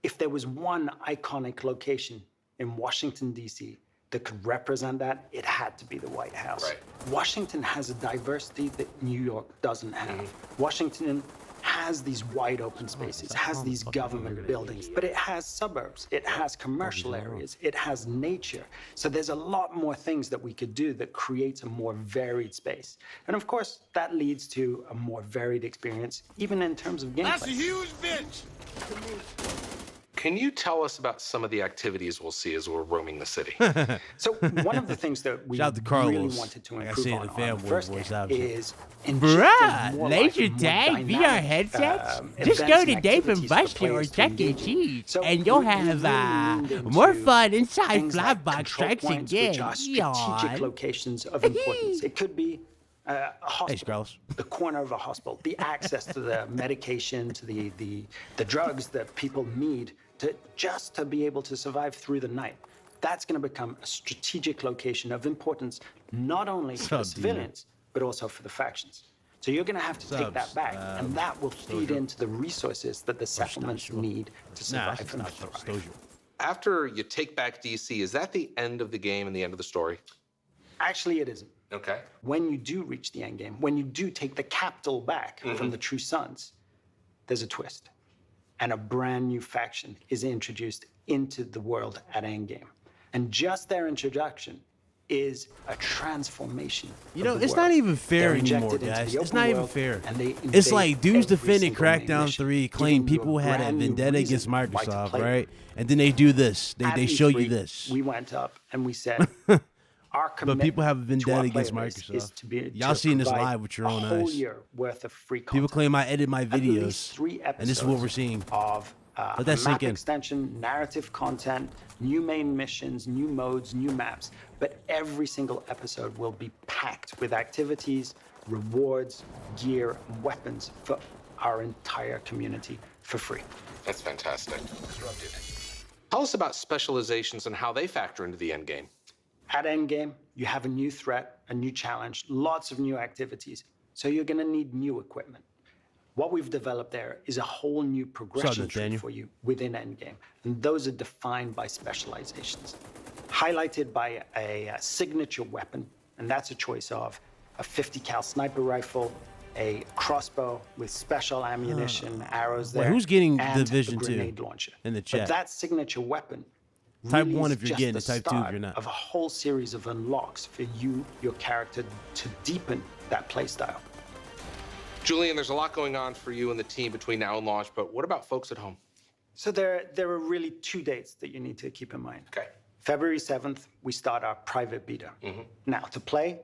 If there was one iconic location in Washington, D.C. that could represent that, it had to be the White House. Right. Washington has a diversity that New York doesn't have. Washington has these wide open spaces, has these government buildings, but it has suburbs, it has commercial areas, it has nature. So there's a lot more things that we could do that creates a more varied space. And of course, that leads to a more varied experience, even in terms of gameplay. That's a huge bitch! Can you tell us about some of the activities we'll see as we're roaming the city? So one of the things that we really wanted to improve on the first game is laser tag VR headsets? Just go to Dave and Buster or Chuck E. Cheese, and you'll have more fun inside Flybox Strikes Again. Strategic locations of importance. It could be a hospital, the corner of a hospital, the access to the medication, to the drugs that people need to be able to survive through the night. That's going to become a strategic location of importance, not only for the civilians, but also for the factions. So you're going to have to take that back, and that will feed into the resources that the settlements need to survive and thrive. After you take back DC, is that the end of the game and the end of the story? Actually, it isn't. Okay. When you do reach the end game, when you do take the capital back from the True Sons, there's a twist. And a brand new faction is introduced into the world at endgame. And just their introduction is a transformation. You know, it's not even fair anymore, guys. It's not even fair. It's like dudes defending Crackdown 3, claim people had a vendetta against Microsoft, right? And then they do this. They show you this. We went up and we said, our commitment but people have a vendetta against Microsoft. Y'all seeing this live with your own eyes. A whole year worth of free content. People claim I edit my videos, 3 episodes and this is what we're seeing. Of Let that sink map in. extension, narrative content, new main missions, new modes, new maps. But every single episode will be packed with activities, rewards, gear, and weapons for our entire community for free. That's fantastic. Tell us about specializations and how they factor into the end game. At endgame, you have a new threat, a new challenge, lots of new activities. So you're going to need new equipment. What we've developed there is a whole new progression tree for you within endgame. And those are defined by specializations. Highlighted by a signature weapon, and that's a choice of a 50 cal sniper rifle, a crossbow with special ammunition, arrows there. Wait, who's getting and Division a 2 grenade launcher. in the chat? But that signature weapon Type really 1 is if you're just getting the it, Type 2 if start you're not. Of a whole series of unlocks for you, your character, to deepen that playstyle. Julian, there's a lot going on for you and the team between now and launch, but what about folks at home? So there are really 2 dates that you need to keep in mind. Okay. February 7th, we start our private beta. Now, to play,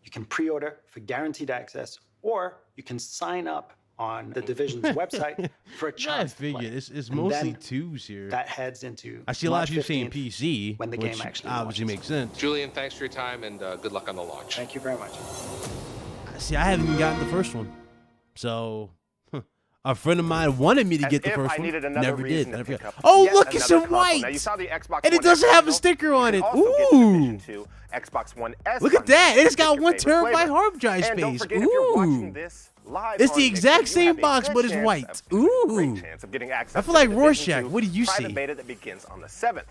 you can pre-order for guaranteed access, or you can sign up on the Division's website for a chance. I figured it's mostly 2s here. That heads into I see a lot of March people saying 15th, PC, when the which game actually obviously launches. makes sense. Julian, thanks for your time and good luck on the launch. Thank you very much. See, I haven't even gotten the first one, so A friend of mine wanted me to get the If first I one. needed another Never did. reason to Never pick did. up Oh, yet look, it's another in console. white. Now, you saw the Xbox And it One doesn't X have a bundle. sticker on You it. can also get the Ooh. Division 2 Xbox One S Look at bundle that. It's to got pick 1 your favorite terabyte flavor. hard drive And space. don't forget, if you're watching Ooh. this live It's on the Mixer, exact you same have a box, good but it's chance white. of- Ooh. Great chance of getting access I feel to like the Rorschach. Division 2 What do you private see? beta that begins on the 7th.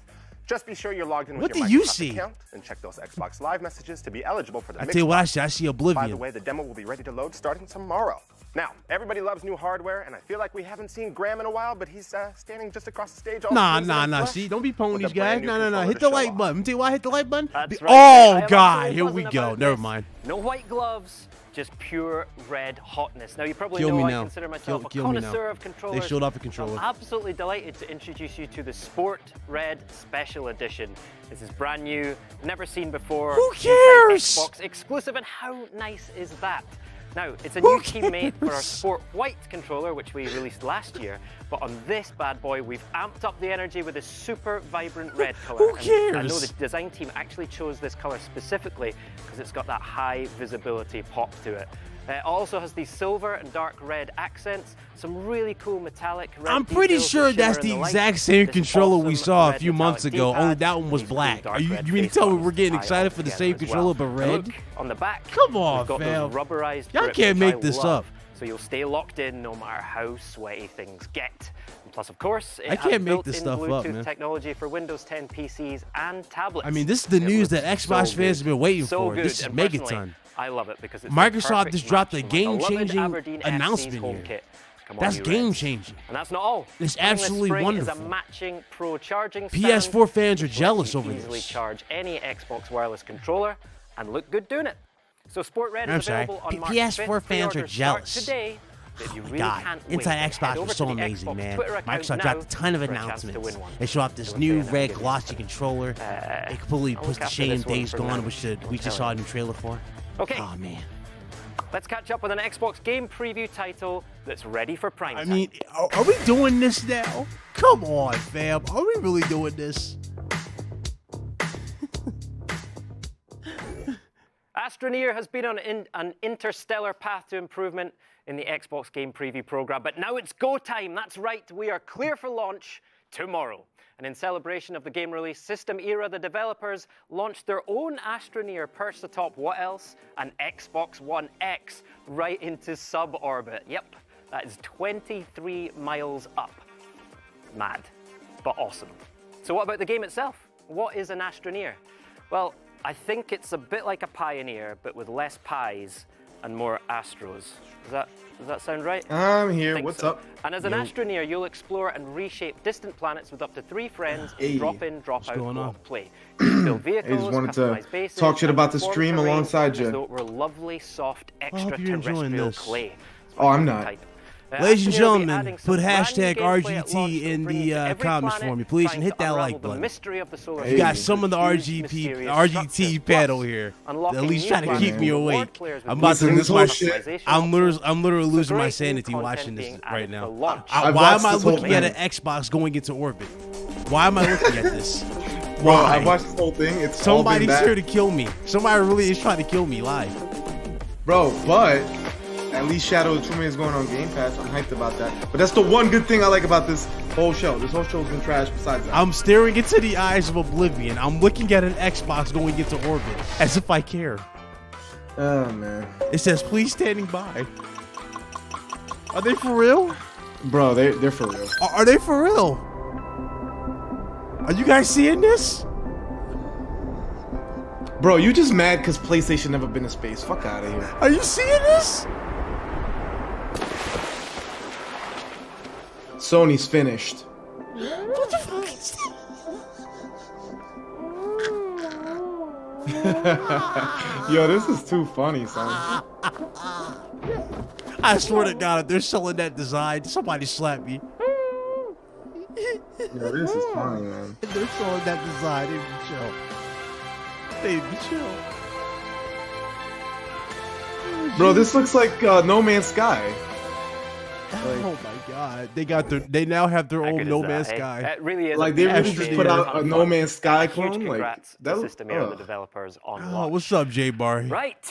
Just be sure you're logged in with What your do you Microsoft see? account and check those Xbox Live messages to be eligible for the I tell you what, Mixbox. I see By Oblivion. the way, the demo will be ready to load starting tomorrow. Now, everybody loves new hardware, and I feel like we haven't seen Graham in a while, but he's standing just across the stage. all crimson and flush See, don't be pulling with these a brand guys. new No. controller Hit to the show like off. button. Tell you why, hit the like button. That's right. Oh, I am God. absolutely Here we buzzing go. about Never this. mind. No white gloves, just pure red hotness. Now, you probably Kill know me I now. consider myself a Kill me now. connoisseur of controllers. They showed off a controller. I'm absolutely delighted to introduce you to the Sport Red Special Edition. This is brand new, never seen before. Who inside cares? Xbox exclusive, and how nice is that? Now, it's a new teammate for our Sport White controller, which we released last year. But on this bad boy, we've amped up the energy with a super vibrant red color. Who And I cares? know the design team actually chose this color specifically because it's got that high visibility pop to it. It also has these silver and dark red accents, some really cool metallic red I'm pretty details sure that shimmer that's in the light. exact same This controller we awesome saw a red few months metallic ago. D-pad, Only that one was these cool black. dark Are you red mean to face tell me buttons we're getting tie excited all for the together same as controller well. but And red? look, on the back, Come on, we've got fam. those rubberized Y'all grips, can't which make I this love. up. So you'll stay locked in no matter how sweaty things get. And plus, of course, it I has can't make this built-in stuff up, Bluetooth man. technology for Windows 10 PCs and tablets. I mean, this is the It news looks that Xbox so fans have good. been waiting So for. good. This is And personally, Megaton. I love it because it's Microsoft the just perfect dropped a match for my beloved game-changing Aberdeen FC's announcement home here. kit. Come on, That's you Reds. game-changing. And that's not all. It's Coming this absolutely spring wonderful. Is a matching pro charging PS4 stand, fans are which lets jealous you over easily this. charge any Xbox wireless controller and look good doing it. So Sport Red I'm is sorry. available on March PS4 5th. fans are Pre-orders start jealous. Today. If you really God, can't wait, Inside then Xbox head over was to so the amazing, Xbox man. Twitter account Microsoft now dropped a ton of for a chance to announcements. win one. They showed off this Don't new say that, red give me glossy controller. It completely I'll puts look to after shame this one Days for Gone, now. which I'm we just saw a new trailer for. Okay. Oh, man. Let's catch up with an Xbox game preview title that's ready for prime time. I mean, are we doing this now? Come on, fam. Are we really doing this? Astroneer has been on an interstellar path to improvement in the Xbox game preview program, but now it's go time. That's right, we are clear for launch tomorrow. And in celebration of the game release System Era, the developers launched their own Astroneer perched atop what else? An Xbox One X right into suborbit. Yep, that is 23 miles up. Mad, but awesome. So what about the game itself? What is an Astroneer? Well, I think it's a bit like a Pioneer, but with less pies and more Astros. Does that sound right? I'm here. What's up? And as an Astroneer, you'll explore and reshape distant planets with up to 3 friends. Hey. Drop in, drop out, going on? co-op play. You can build vehicles, I just wanted to customize bases, talk shit and about the perform stream terrain alongside as you. though it were lovely, soft, hope you're enjoying extraterrestrial this. clay. Oh, I'm not. Type. Ladies and Astroneer will be gentlemen, adding some put brand new hashtag gameplay at launch RGT that will in bring you the to every comments planet, for me, please, trying and hit to that unravel like the button. mystery of the solar You got system. some of the Huge, mysterious RGT structures. panel Plus, here. unlocking At least new trying to keep planets me will awake. reward players with I'm about to Listen, lose this my whole shit. customization I'm literally options. losing my Great new sanity content watching this being right added now. for launch. I've Why watched am I this whole looking at an thing. Xbox going into orbit? Why am I looking at this? Bro, Why? I watched this whole thing. It's all been Somebody's that. here to kill me. Somebody really is trying to kill me live. Bro, but at least Shadow of the Tomb Raider is going on Game Pass. I'm hyped about that. But that's the one good thing I like about this whole show. This whole show's been trash besides that. I'm staring into the eyes of oblivion. I'm looking at an Xbox going into orbit as if I care. Oh, man. It says, please standing by. Are they for real? Bro, they're for real. Are they for real? Are you guys seeing this? Bro, you just mad because PlayStation never been to space. Fuck out of here. Are you seeing this? Sony's finished. What the fuck is that? Yo, this is too funny, son. I swear to God, if they're selling that design, somebody slap me. Yo, this is funny, man. If they're selling that design, they'd be chill. They'd be chill. Bro, this looks like No Man's Sky. Oh my God, they now have their own No Man's Sky. It really is. Like, they really just put out a No Man's Sky Huge clone. Like, congrats that to was System Era, the developers on Oh, launch. what's up, J Bar? Right,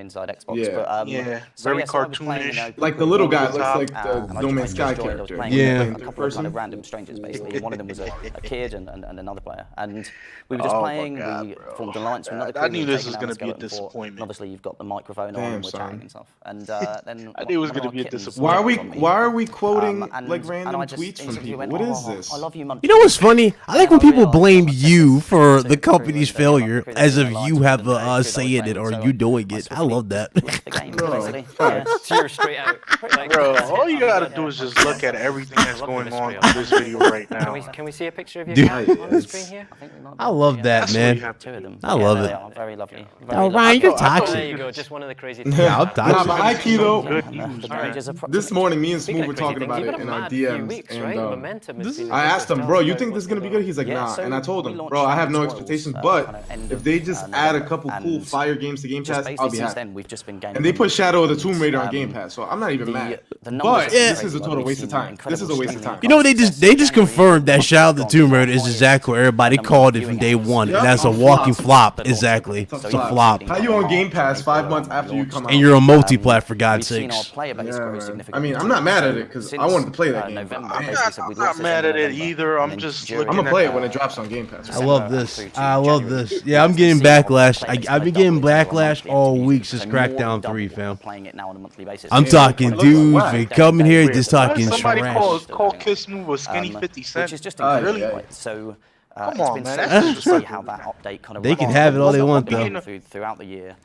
Inside Xbox. Yeah. But, Yeah. so, Very so I was playing, you know, cartoonish. Like the little guy looks and like the I No Man's just Sky enjoyed it. I was character. playing Yeah. with a couple of kind of random strangers, basically. One of them was a kid and another player. And we were just playing, we formed an alliance with another crew. I knew this was going to be a disappointment. And obviously, you've got the microphone on, and we're chatting and stuff. And then I knew it was going to be a disappointment. Why are we quoting like random tweets from people? What is this? I love you, You know what's funny? I like when people blame you for the company's failure as if you have a say in it or you doing it. I love that. Tear straight out. Bro, all you gotta do is just look at everything that's going on in this video right now. Can we see a picture of you Dude, on the screen here? I love that, man. I love it. Very lovely. Oh, Ryan, you're There toxic. you go. Just one of the crazy. Yeah, I'm toxic. Nah, but high key though. Good news. This morning, me and Smooth were talking about it in our DMs, and I asked him, "Bro, you think this is gonna be good?" He's like, "Nah," and I told him, "Bro, I have no expectations, but if they just add a couple cool fire games to Game Pass, I'll be happy." And they put Shadow of the Tomb Raider on Game Pass, so I'm not even mad. But this is a total waste of time. This is a waste of time. You know, they just confirmed that Shadow of the Tomb Raider is exactly what everybody called it from day one. And that's a walking flop. Exactly. It's a flop. How you on Game Pass 5 months after you come out? And you're a multi-plat, for God's sakes. Yeah, I mean, I'm not mad at it because I wanted to play that game. I'm not mad at it either. I'm just looking I'm gonna play it when it drops on Game Pass. I love this. I love this. Yeah, I'm getting backlash. I've been getting backlash all week since Crackdown 3, fam. I'm talking dudes been coming here just talking somebody trash. called Kiss Move a skinny 50 Cent. Which is just Really? incredible. So Come it's on, been man. so That's good to see how that update kind of They can have it all they want, though. though. Throughout the year.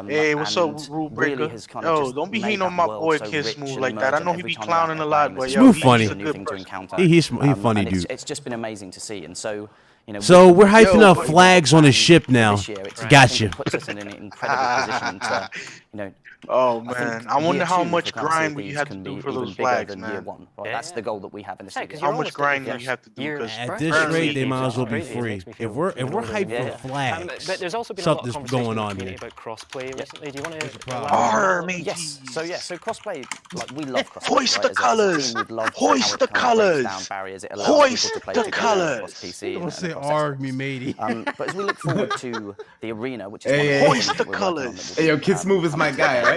Hey, what's up, Rule Breaker? Yo, don't be hating on my boy Kiss Move like that. I know he be clowning a lot, but yo, Smooth he's funny. a good person. He's funny, dude. It's just been amazing to see, and so. You know, So we're hyping up flags on a ship now. Gotcha. Puts us in an incredible position to, you know. Oh man, I wonder how much grind you have to do for those flags, man. That's the goal that we have in the series. How much grind do you have to do? Because At this rate, they might as well be free. If we're hyped for flags, But there's also been a lot of something's conversation going in the on community here. about crossplay recently. Do you want to? Army. Yes. So crossplay, like we love crossplay. Hoist the colours. Hoist the colours. Hoist the colours. Don't say army, matey. But as we look forward to the arena, which is Hoist the colours. Hey, yo, Kids Move is my guy, right?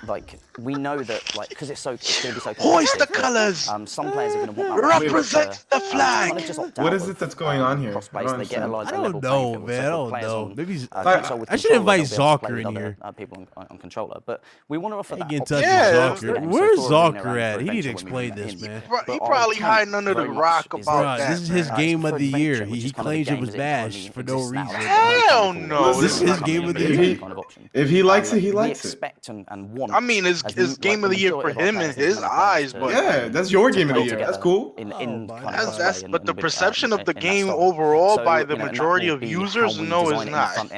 Like we know that, like, because it's going to be so. Hoist the colours. Some players are going to want that. Represent the flag. What is it that's going on here? I don't know, man. I don't know. Maybe I should invite Zalker in here. People on controller, but we want to offer that. Get in touch with Zalker. Where's Zalker at? He need to explain this, man. He probably hiding under the rock about that. This is his game of the year. He claims it was Bash for no reason. Hell no. This is his game of the year. If he likes it, he likes it. And I mean, it's game of the year for him in his eyes, but yeah, that's your game of the year. That's cool. But the perception of the game overall by the majority of users, no, it's not.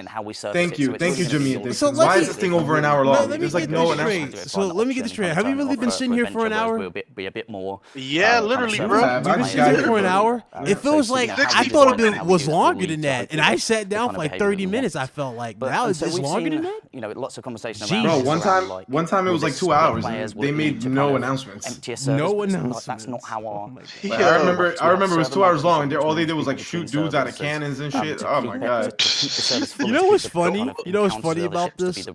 Thank you, Jimmy. So why is this thing over an hour long? There's like no announcement. So let me get this straight. Have you really been sitting here for an hour? Be a bit more. Yeah, literally, bro. You've been sitting here for an hour. It feels like I thought it was longer than that, and I sat down for like 30 minutes. I felt like now it's longer than that. You know, lots of conversation Bro, one time it was like 2 hours. They made no announcements. No announcements. That's not how our. I remember it was 2 hours long, and all they did was like shoot dudes out of cannons and shit. Oh my god. You know what's funny? You know what's funny about this?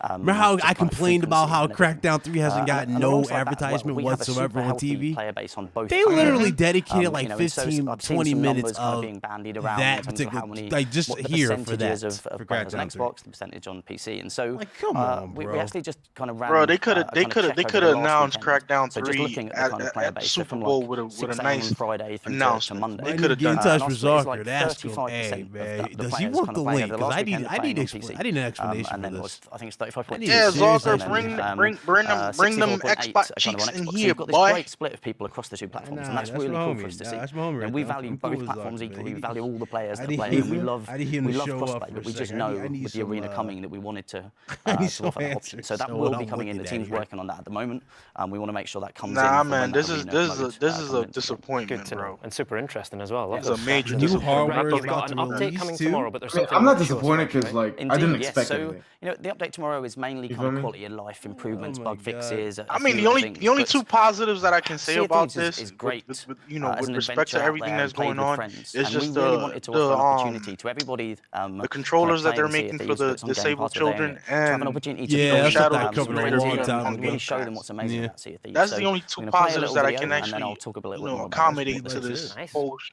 Remember how I complained about how Crackdown 3 hasn't gotten no advertisement whatsoever on TV? They literally dedicated like 15, 20 minutes of that particular, like just here for that. For Crackdown Xbox, the percentage on PC, and so come on, we actually just kind of ran. Bro, they could have announced Crackdown 3 at the Super Bowl with a nice announcement. They could have done that. Get in touch with Zalker. That's cool. Hey man, does he want the link? Because I need an explanation for this. I think it's 35 points. Yeah, Zalker, bring them Xbox cheeks in here, boy. You've got this great split of people across the two platforms, and that's really cool for us to see. And we value both platforms equally. We value all the players that play. We love crossplay, but we just know with the arena coming that we wanted to offer that option. So that will be coming in. The team's working on that at the moment. We want to make sure that comes in. Nah, man, this is a disappointment, bro. And super interesting as well. It's a major disappointment. We've got an update coming tomorrow, but there's something. I'm not disappointed because like I didn't expect it. anything. You know, the update tomorrow is mainly kind of quality of life improvements, bug fixes. I mean, the only two positives that I can say about this is great. With respect to everything that's going on, is just the controllers that they're making for the disabled children and Shadow really show them what's amazing about Sea of Thieves. That's the only two positives that I can actually accommodate to this post.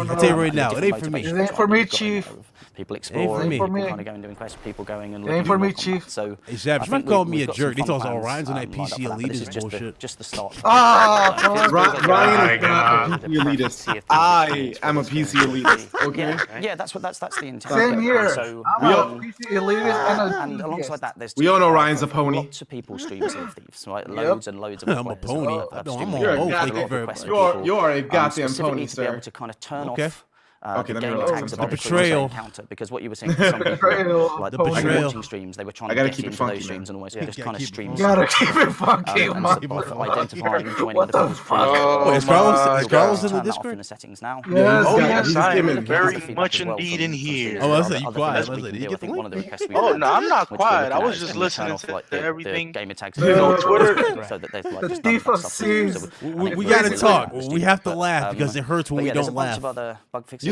me. I'll tell you right now. It ain't for me. It ain't for me, Chief. People exploring, people kind of going and doing quests, people going and looking. It ain't for me, Chief. So, hey, Zab, you call me a jerk. They thought Orion's on that PC elitist bullshit. Just the start. Ryan is not a PC elitist. I am a PC elitist. Okay. Yeah, that's the intent. Same here. So, I'm a PC elitist and alongside that, there's we all know Ryan's a pony. Lots of people stream Sea of Thieves, right? Loads and loads of. I'm a pony. You're a goddamn pony, sir. To be able to kind of turn off. Okay, the let me game relax. tags The betrayal. Encounter, because what you were saying to some people, like the betrayal. watching streams, they were trying to get into those streams and almost just kind of stream. You gotta keep it funky, and identifying, joining what other the people's fuck? Is Carlos in the Discord? Discord? In the settings now. Yes, Oh, yes, I am very much indeed in here. Oh, I said you quiet. I said you get the link. Oh no, I'm not quiet. I was just listening to everything. Gamer tags on Twitter, so that there's The thief of seas. We gotta talk. We have to laugh because it hurts when we don't laugh. Other bug fixes.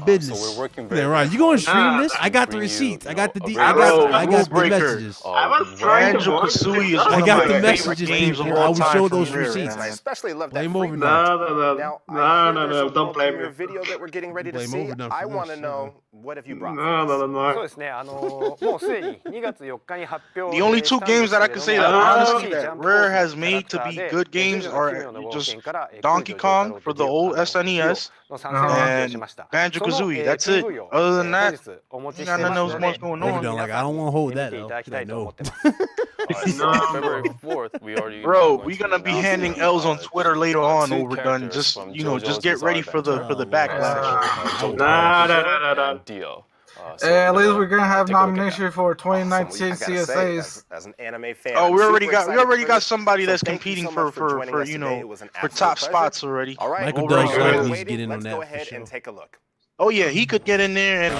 business. So we're working Yeah, right. You gonna stream this? I got the receipts. I got the I got the messages. I was trying to Banjo-Kazooie is one of my favorite games of all time. I will show those from Rare, receipts. I especially love that. Blame over Now, I hear there's a don't world blame premiere him. video that we're getting ready to Blame see. over them I for want to this, know, what have you brought for us? そうですね、もうすでに2月4日に発表 The only two games that I can say that honestly that Rare has made to be good games are just Donkey Kong for the old SNES and Banjo-Kazooie. That's it. Other than that, I don't know what's going on. Like, I don't want to hold that though. Like, no. February 4th, we already. Bro, we're gonna be handing L's on Twitter later on. Overdone. Just just get ready for the backlash. Dio. At least we're gonna have nomination for 2019 CSAs. As an anime fan, Oh, we already got somebody that's competing for you know, for top spots already. All right, Michael does like he's getting on that. Let's go ahead and take a look. Oh yeah, he could get in there and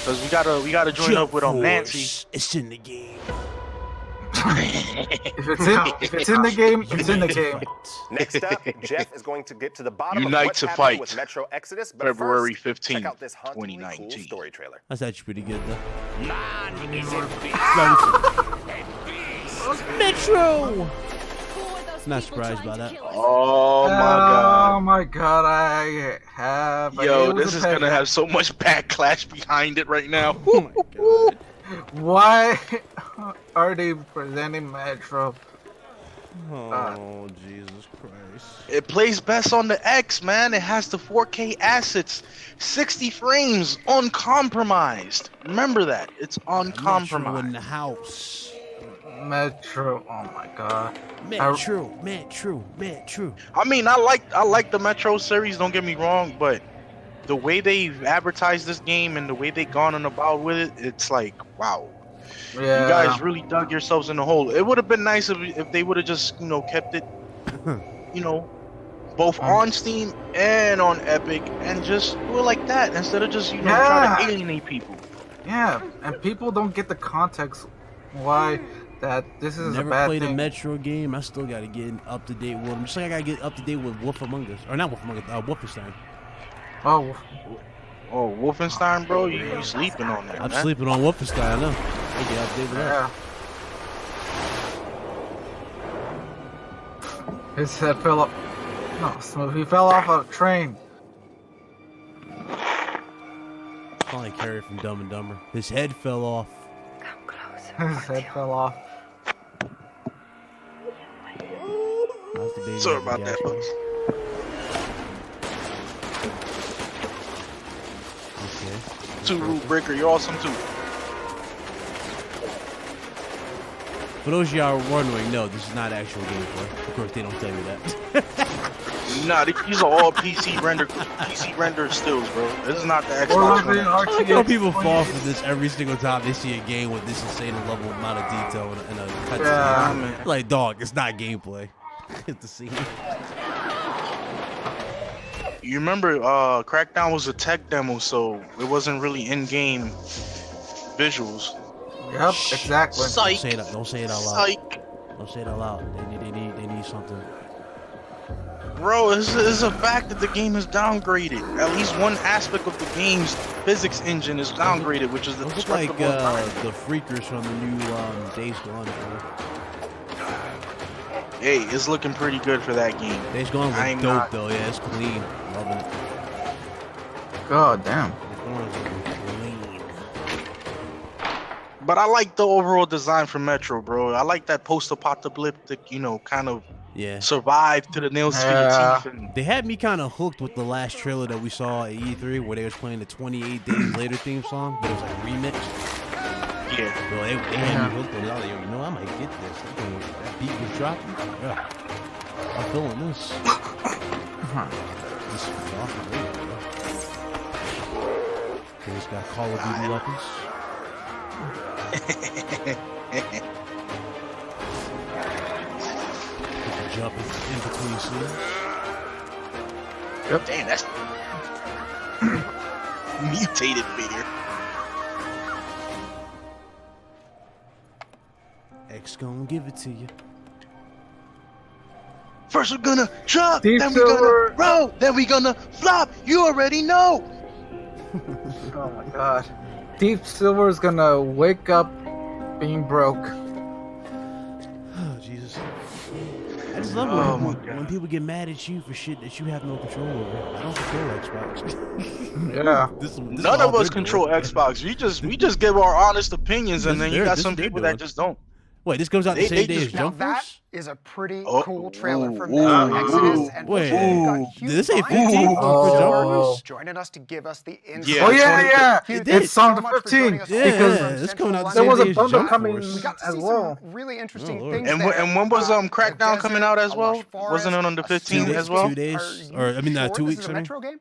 because we gotta join up with Nancy. It's in the game. If it's in the game, it's in the game. Next up, Jeff is going to get to the bottom Unite of what's to happening fight. with Metro Exodus. But February first, 15th, check out this hauntingly 2019. cool story trailer. That's actually pretty good though. Metro. Not surprised by that. Oh my god. Oh my god, I have. Yo, this is gonna have so much backlash behind it right now. Oh my god. Why are they presenting Metro? Oh, Jesus Christ. It plays best on the X, man. It has the 4K assets, 60 frames, uncompromised. Remember that. It's uncompromised. Metro in the house. Metro, oh my god. Metro. I mean, I like the Metro series, don't get me wrong, but the way they've advertised this game and the way they've gone on about with it, it's like, wow. Yeah. You guys really dug yourselves in the hole. It would have been nice if they would have just, you know, kept it, you know, both on Steam and on Epic and just do it like that instead of just, you know, trying to alienate people. Yeah, and people don't get the context why that this is Never a bad played thing. a Metro game. I still gotta get up to date with them. Just like I gotta get up to date with Wolf Among Us, or not Wolf Among Us, Wolfenstein. Oh, Wolfenstein, bro, you sleeping on that? I'm man. sleeping on Wolfenstein. I know. I get up to date with that. His head fell up. No, Smooth. He fell off a train. Probably Carrie from Dumb and Dumber. His head fell off. His head fell off. Sorry about that, folks. Okay. Two Rule Breaker, you're awesome too. For those of y'all wondering, no, this is not actual gameplay. Of course, they don't tell you that. Nah, these are all PC render stills, bro. This is not the Xbox One. I like how people fall for this every single time they see a game with this insane level amount of detail in a cutscene. Yeah. Like, dog, it's not gameplay. It's the scene. You remember, Crackdown was a tech demo, so it wasn't really in-game visuals. Yep, exactly. Don't say it, don't say it out loud. Psych. Don't say it out loud. They need something. Bro, it's a fact that the game is downgraded. At least one aspect of the game's physics engine is downgraded, which is the Looks like the freakers from the new Days Gone. Hey, it's looking pretty good for that game. Days Gone look dope though. Yeah, it's clean. Loving it. God damn. But I like the overall design for Metro, bro. I like that post-apocalyptic, you know, kind of survive to the nails to your teeth. And they had me kind of hooked with the last trailer that we saw at E3 where they was playing the 28 Days Later theme song, but it was like remixed. Yeah. Bro, they had me hooked on it. I was like, you know, I might get this. That beat was dropping. Yeah. I'm feeling this. This is awesome, bro. Okay, it's got Call of Duty weapons. Jump in between scenes. Yep. Damn, that's mutated figure. X gonna give it to you. First we're gonna drop, Deep then we're gonna roll, then we're gonna flop. You already know. Oh my god. Deep Silver is gonna wake up being broke. Oh, Jesus. I just love when people get mad at you for shit that you have no control over. I don't control Xbox. Yeah. This None of us control Xbox. We just give our honest opinions, and then you got some people that just don't. Wait, this comes out the same day as Now Jump that Force? is a pretty cool trailer for Metro Exodus. And Wait, did this ain't 15 for Jump Force? Joining us to give us the insight. Oh yeah. It did. It's on the 15th. Yeah, it's coming out the There same was day a as bundle Jump coming Force. We got to as see well. some really interesting things And there. when was Crackdown coming out as well? Wasn't it on the 15th as well? 2 days, or I mean, 2 weeks. This is a Metro game?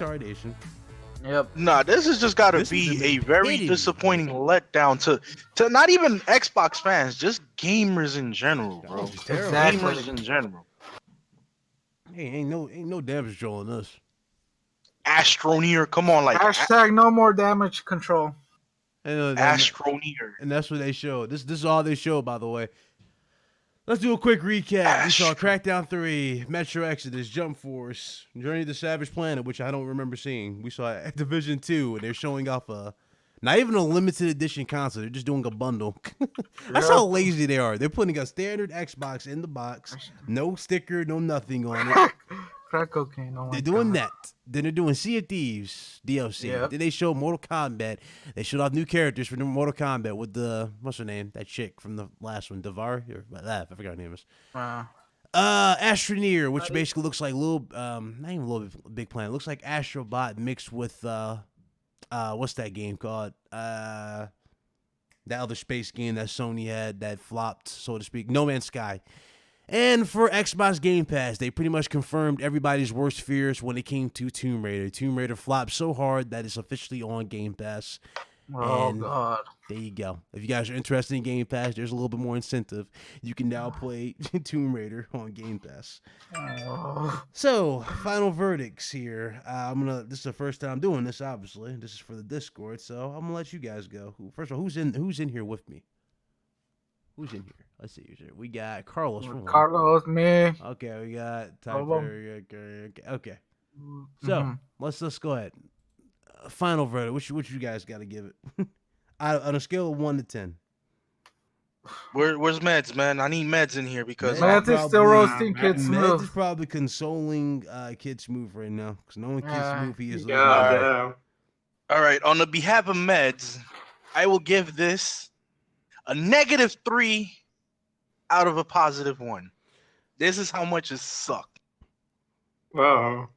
retardation. Yep. Nah, this has just got to be a very disappointing letdown to not even Xbox fans, just gamers in general, bro. Gamers in general. Hey, ain't no damage control on this. Astroneer, come on, like hashtag no more damage control. Astroneer, and that's what they showed. This is all they showed, by the way. Let's do a quick recap. We saw Crackdown 3, Metro Exodus, Jump Force, Journey to the Savage Planet, which I don't remember seeing. We saw Division 2, and they're showing off not even a limited edition console. They're just doing a bundle. That's how lazy they are. They're putting a standard Xbox in the box, no sticker, no nothing on it. Crack cocaine. Oh, they're doing that. Then they're doing Sea of Thieves DLC. Yep. Then they showed Mortal Kombat. They showed off new characters for Mortal Kombat with what's her name? That chick from the last one, Davar. I forgot her name is. Astroneer, which basically looks like not even Little Big Planet. It looks like Astrobot mixed with what's that game called? That other space game that Sony had that flopped, so to speak. No Man's Sky. And for Xbox Game Pass, they pretty much confirmed everybody's worst fears when it came to Tomb Raider. Tomb Raider flopped so hard that it's officially on Game Pass. Oh, God. There you go. If you guys are interested in Game Pass, there's a little bit more incentive. You can now play Tomb Raider on Game Pass. Oh. So, final verdicts here. This is the first time doing this, obviously. This is for the Discord, so I'm gonna let you guys go. First of all, who's in here with me? Who's in here? Let's see. We got Carlos. Carlos, me. Okay, we got Typer. Okay. So let's go ahead. Final verdict. What you guys got to give it? On a scale of 1 to 10. Where's Meds, man? I need Meds in here because Meds is still roasting Kid Smooth. Meds is probably consoling Kid Smooth right now because knowing Kid Smooth, he is. All right. On the behalf of Meds, I will give this a -3 out of a +1. This is how much it sucked. Wow.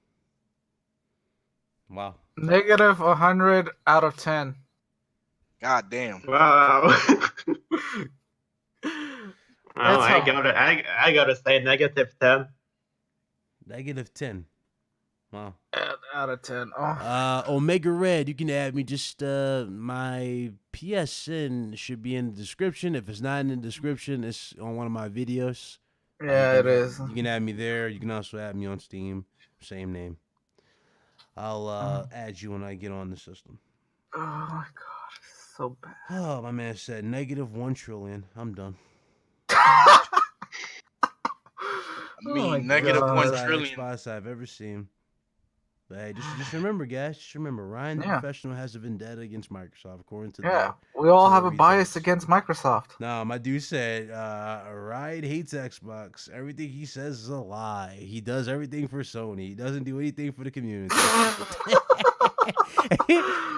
-100 out of 10. God damn. Wow. I gotta say -10. -10. Wow. Out of 10. Omega Red, you can add me. Just my PSN should be in the description. If it's not in the description, it's on one of my videos. Yeah, it is. You can add me there. You can also add me on Steam. Same name. I'll add you when I get on the system. Oh my God, it's so bad. Oh, my man said -1 trillion. I'm done. I mean, -1 trillion. Spots I've ever seen. But hey, just remember, guys. Just remember, Ryan the Professional has a vendetta against Microsoft, according to we all have a bias against Microsoft. No, my dude said Ryan hates Xbox. Everything he says is a lie. He does everything for Sony. He doesn't do anything for the community.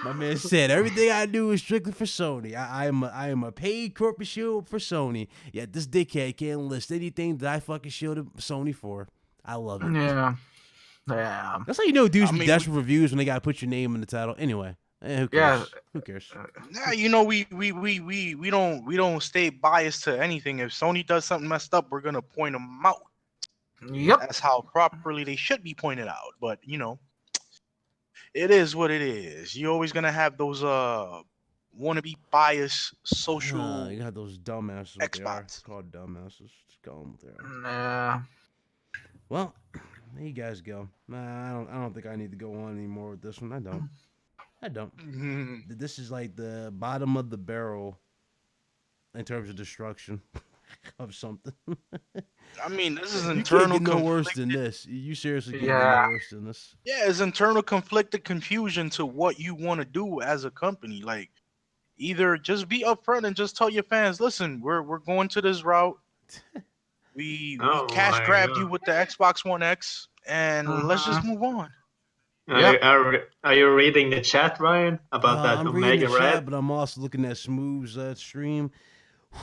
My man said everything I do is strictly for Sony. I am a paid corporate shield for Sony. Yet this dickhead can't list anything that I fucking shielded Sony for. I love it. Yeah. That's how you know dudes be desperate reviews when they gotta put your name in the title. Anyway, who cares? Who cares? Yeah, you know we don't stay biased to anything. If Sony does something messed up, we're gonna point them out. Yep, that's how properly they should be pointed out. But you know, it is what it is. You're always gonna have those wannabe bias social. You got those dumbasses. Xbox called dumbasses. Just call them there. Nah. Well. There you guys go. Nah, I don't think I need to go on anymore with this one. I don't. This is like the bottom of the barrel in terms of destruction of something. I mean, this is internal. You can't get no worse than this. You seriously can't get no worse than this. Yeah, it's internal conflicted confusion to what you want to do as a company. Like, either just be upfront and just tell your fans, listen, we're going to this route. We cash grabbed you with the Xbox One X, and let's just move on. Are you reading the chat, Ryan, about that I'm Omega reading the Red? chat, but I'm also looking at Smooth's stream.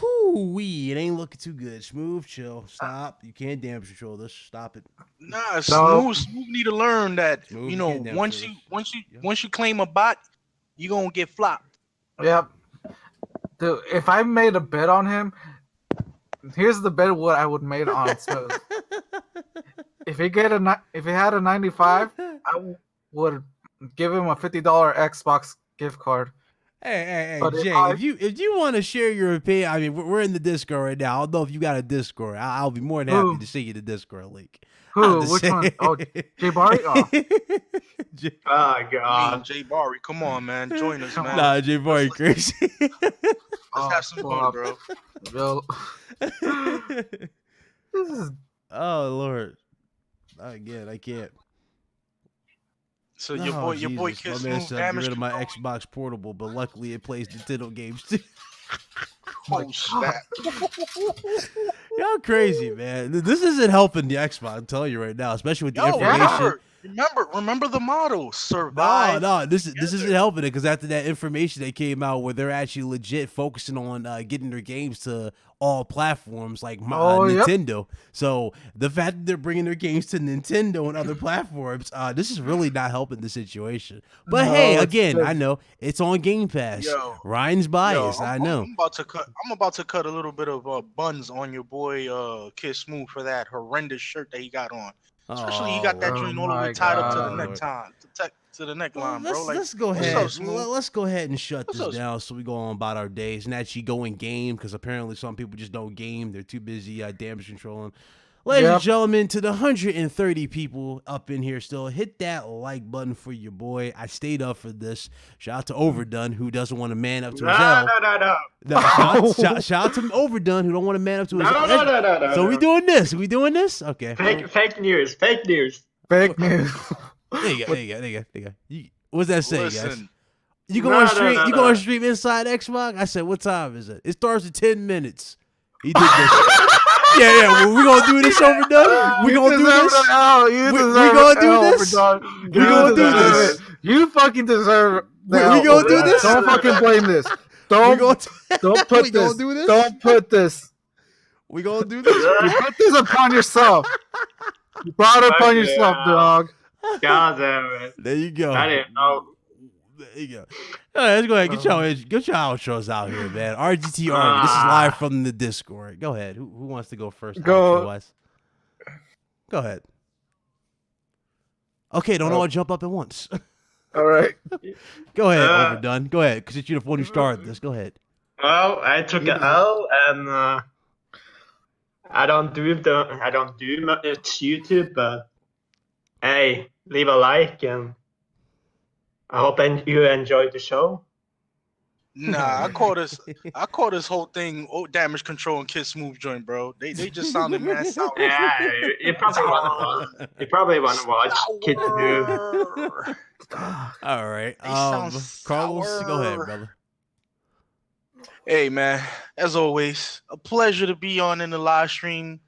Whoo-wee, it ain't looking too good. Smooth, chill, stop. You can't damage control this. Stop it. Nah, Smooth need to learn that once you claim a bot, you gonna get flopped. Yep. Dude, if I made a bet on him. Here's the bet what I would made on Smooth. If he had a 95, I would give him a $50 Xbox gift card. Hey, Jay, if you want to share your opinion, I mean, we're in the Discord right now. I don't know if you got a Discord. I'll be more than happy to send you the Discord link. Who? Which one? Oh, Jay Barry? Oh. Oh, God. Jay Barry, come on, man. Join us, man. Nah, Jay Barry crazy. Let's have some fun, bro. This is... Oh, Lord. I can't. So your boy Kiss my man Smooth said get rid of my Xbox Portable, but luckily it plays Nintendo games too. Oh, snap. Y'all crazy, man. This isn't helping the Xbox, I'm telling you right now, especially with the information. Remember the motto, survive. No, this isn't helping it, because after that information that came out where they're actually legit focusing on getting their games to all platforms like Nintendo. So the fact that they're bringing their games to Nintendo and other platforms, this is really not helping the situation. But hey, again, I know it's on Game Pass. Ryan's biased. I know. I'm about to cut a little bit of buns on your boy Kid Smooth for that horrendous shirt that he got on. Especially he got that joint all the way tied up to the neckline, to the neckline, bro. Let's go ahead. Let's go ahead and shut this down so we go on about our days and actually go in game, because apparently some people just don't game. They're too busy damage controlling. Ladies and gentlemen, to the 130 people up in here still, hit that like button for your boy. I stayed up for this. Shout out to Overdone, who doesn't want to man up to his L. No. Shout out to Overdone, who don't want to man up to his L. No. So we doing this? Okay. Fake news. Fake news. There you go. What's that say, guys? You go on stream? You go on stream Inside Xbox? I said, what time is it? It starts in 10 minutes. He did this. Yeah. Well, we gonna do this, Overdone. We gonna do this. We gonna do this. We gonna do this. You fucking deserve. We gonna do this. Don't fucking blame this. Don't put this. Don't put this. We gonna do this. You put this upon yourself. You brought it upon yourself, dog. God damn it. There you go. I didn't know. There you go. All right, let's go ahead. Get your outros out here, man. RGT Army. This is live from the Discord. Go ahead. Who wants to go first? Go ahead. Okay, don't all jump up at once. All right. Go ahead, Overdone. Go ahead, because it's you the one who started this. Go ahead. Well, I took an L, and I don't do much YouTube, but hey, leave a like, and I hope you enjoyed the show. Nah, I call this whole thing damage control and Kid Smooth joint, bro. They just sounded mad sour. Yeah, you probably want to watch Kid Smooth. All right, Carlos, go ahead, brother. Hey man, as always, a pleasure to be on in the live stream.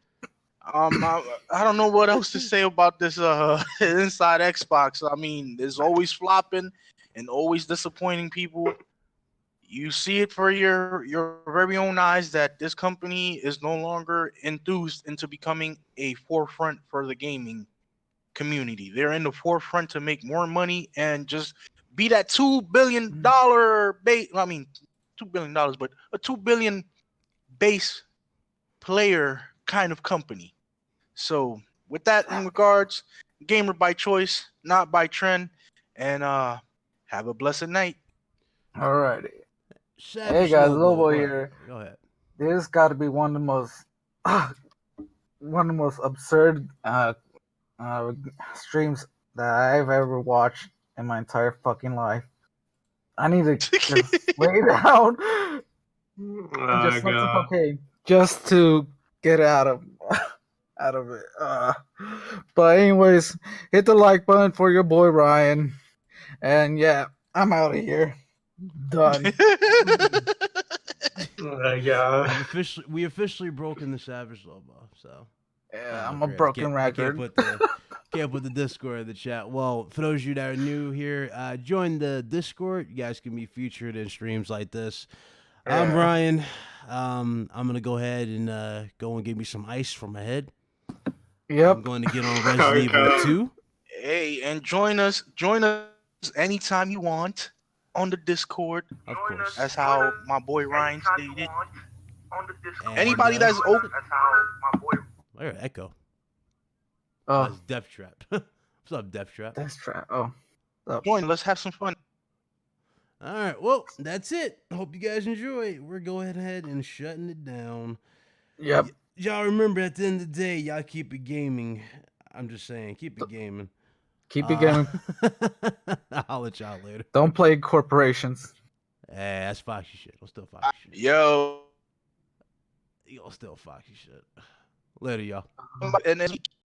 I don't know what else to say about this Inside Xbox. I mean, there's always flopping and always disappointing people. You see it for your very own eyes that this company is no longer enthused into becoming a forefront for the gaming community. They're in the forefront to make more money and just be that $2 billion base. I mean, $2 billion, but a $2 billion base player kind of company. So with that in regards, gamer by choice, not by trend, and have a blessed night. All righty. Hey guys, Lobo here. Go ahead. This got to be one of the most absurd streams that I've ever watched in my entire fucking life. I need to just lay down and just smoke some cocaine just to get out of it. But anyways, hit the like button for your boy Ryan, and yeah, I'm out of here. Done. Oh my God. We officially broken the Savage Lobo. So yeah, I'm a broken record. Can't put the Discord in the chat. Well, for those of you that are new here, join the Discord. You guys can be featured in streams like this. I'm Ryan. I'm gonna go ahead and go and give me some ice for my head. Yep. I'm going to get on Resident Evil 2. Hey, and join us anytime you want on the Discord. Of course. That's how my boy Ryan stated. Anybody that's open. I heard Echo. Oh, that's Death Trap. What's up, Death Trap? Death Trap. Oh. Join. Let's have some fun. All right. Well, that's it. Hope you guys enjoy. We're going ahead and shutting it down. Yep. Y'all remember, at the end of the day, y'all keep it gaming. I'm just saying, keep it gaming. Keep it gaming. I'll let y'all later. Don't play corporations. Hey, that's foxy shit. I'm still foxy shit. Yo. Still foxy shit. Later, y'all. And then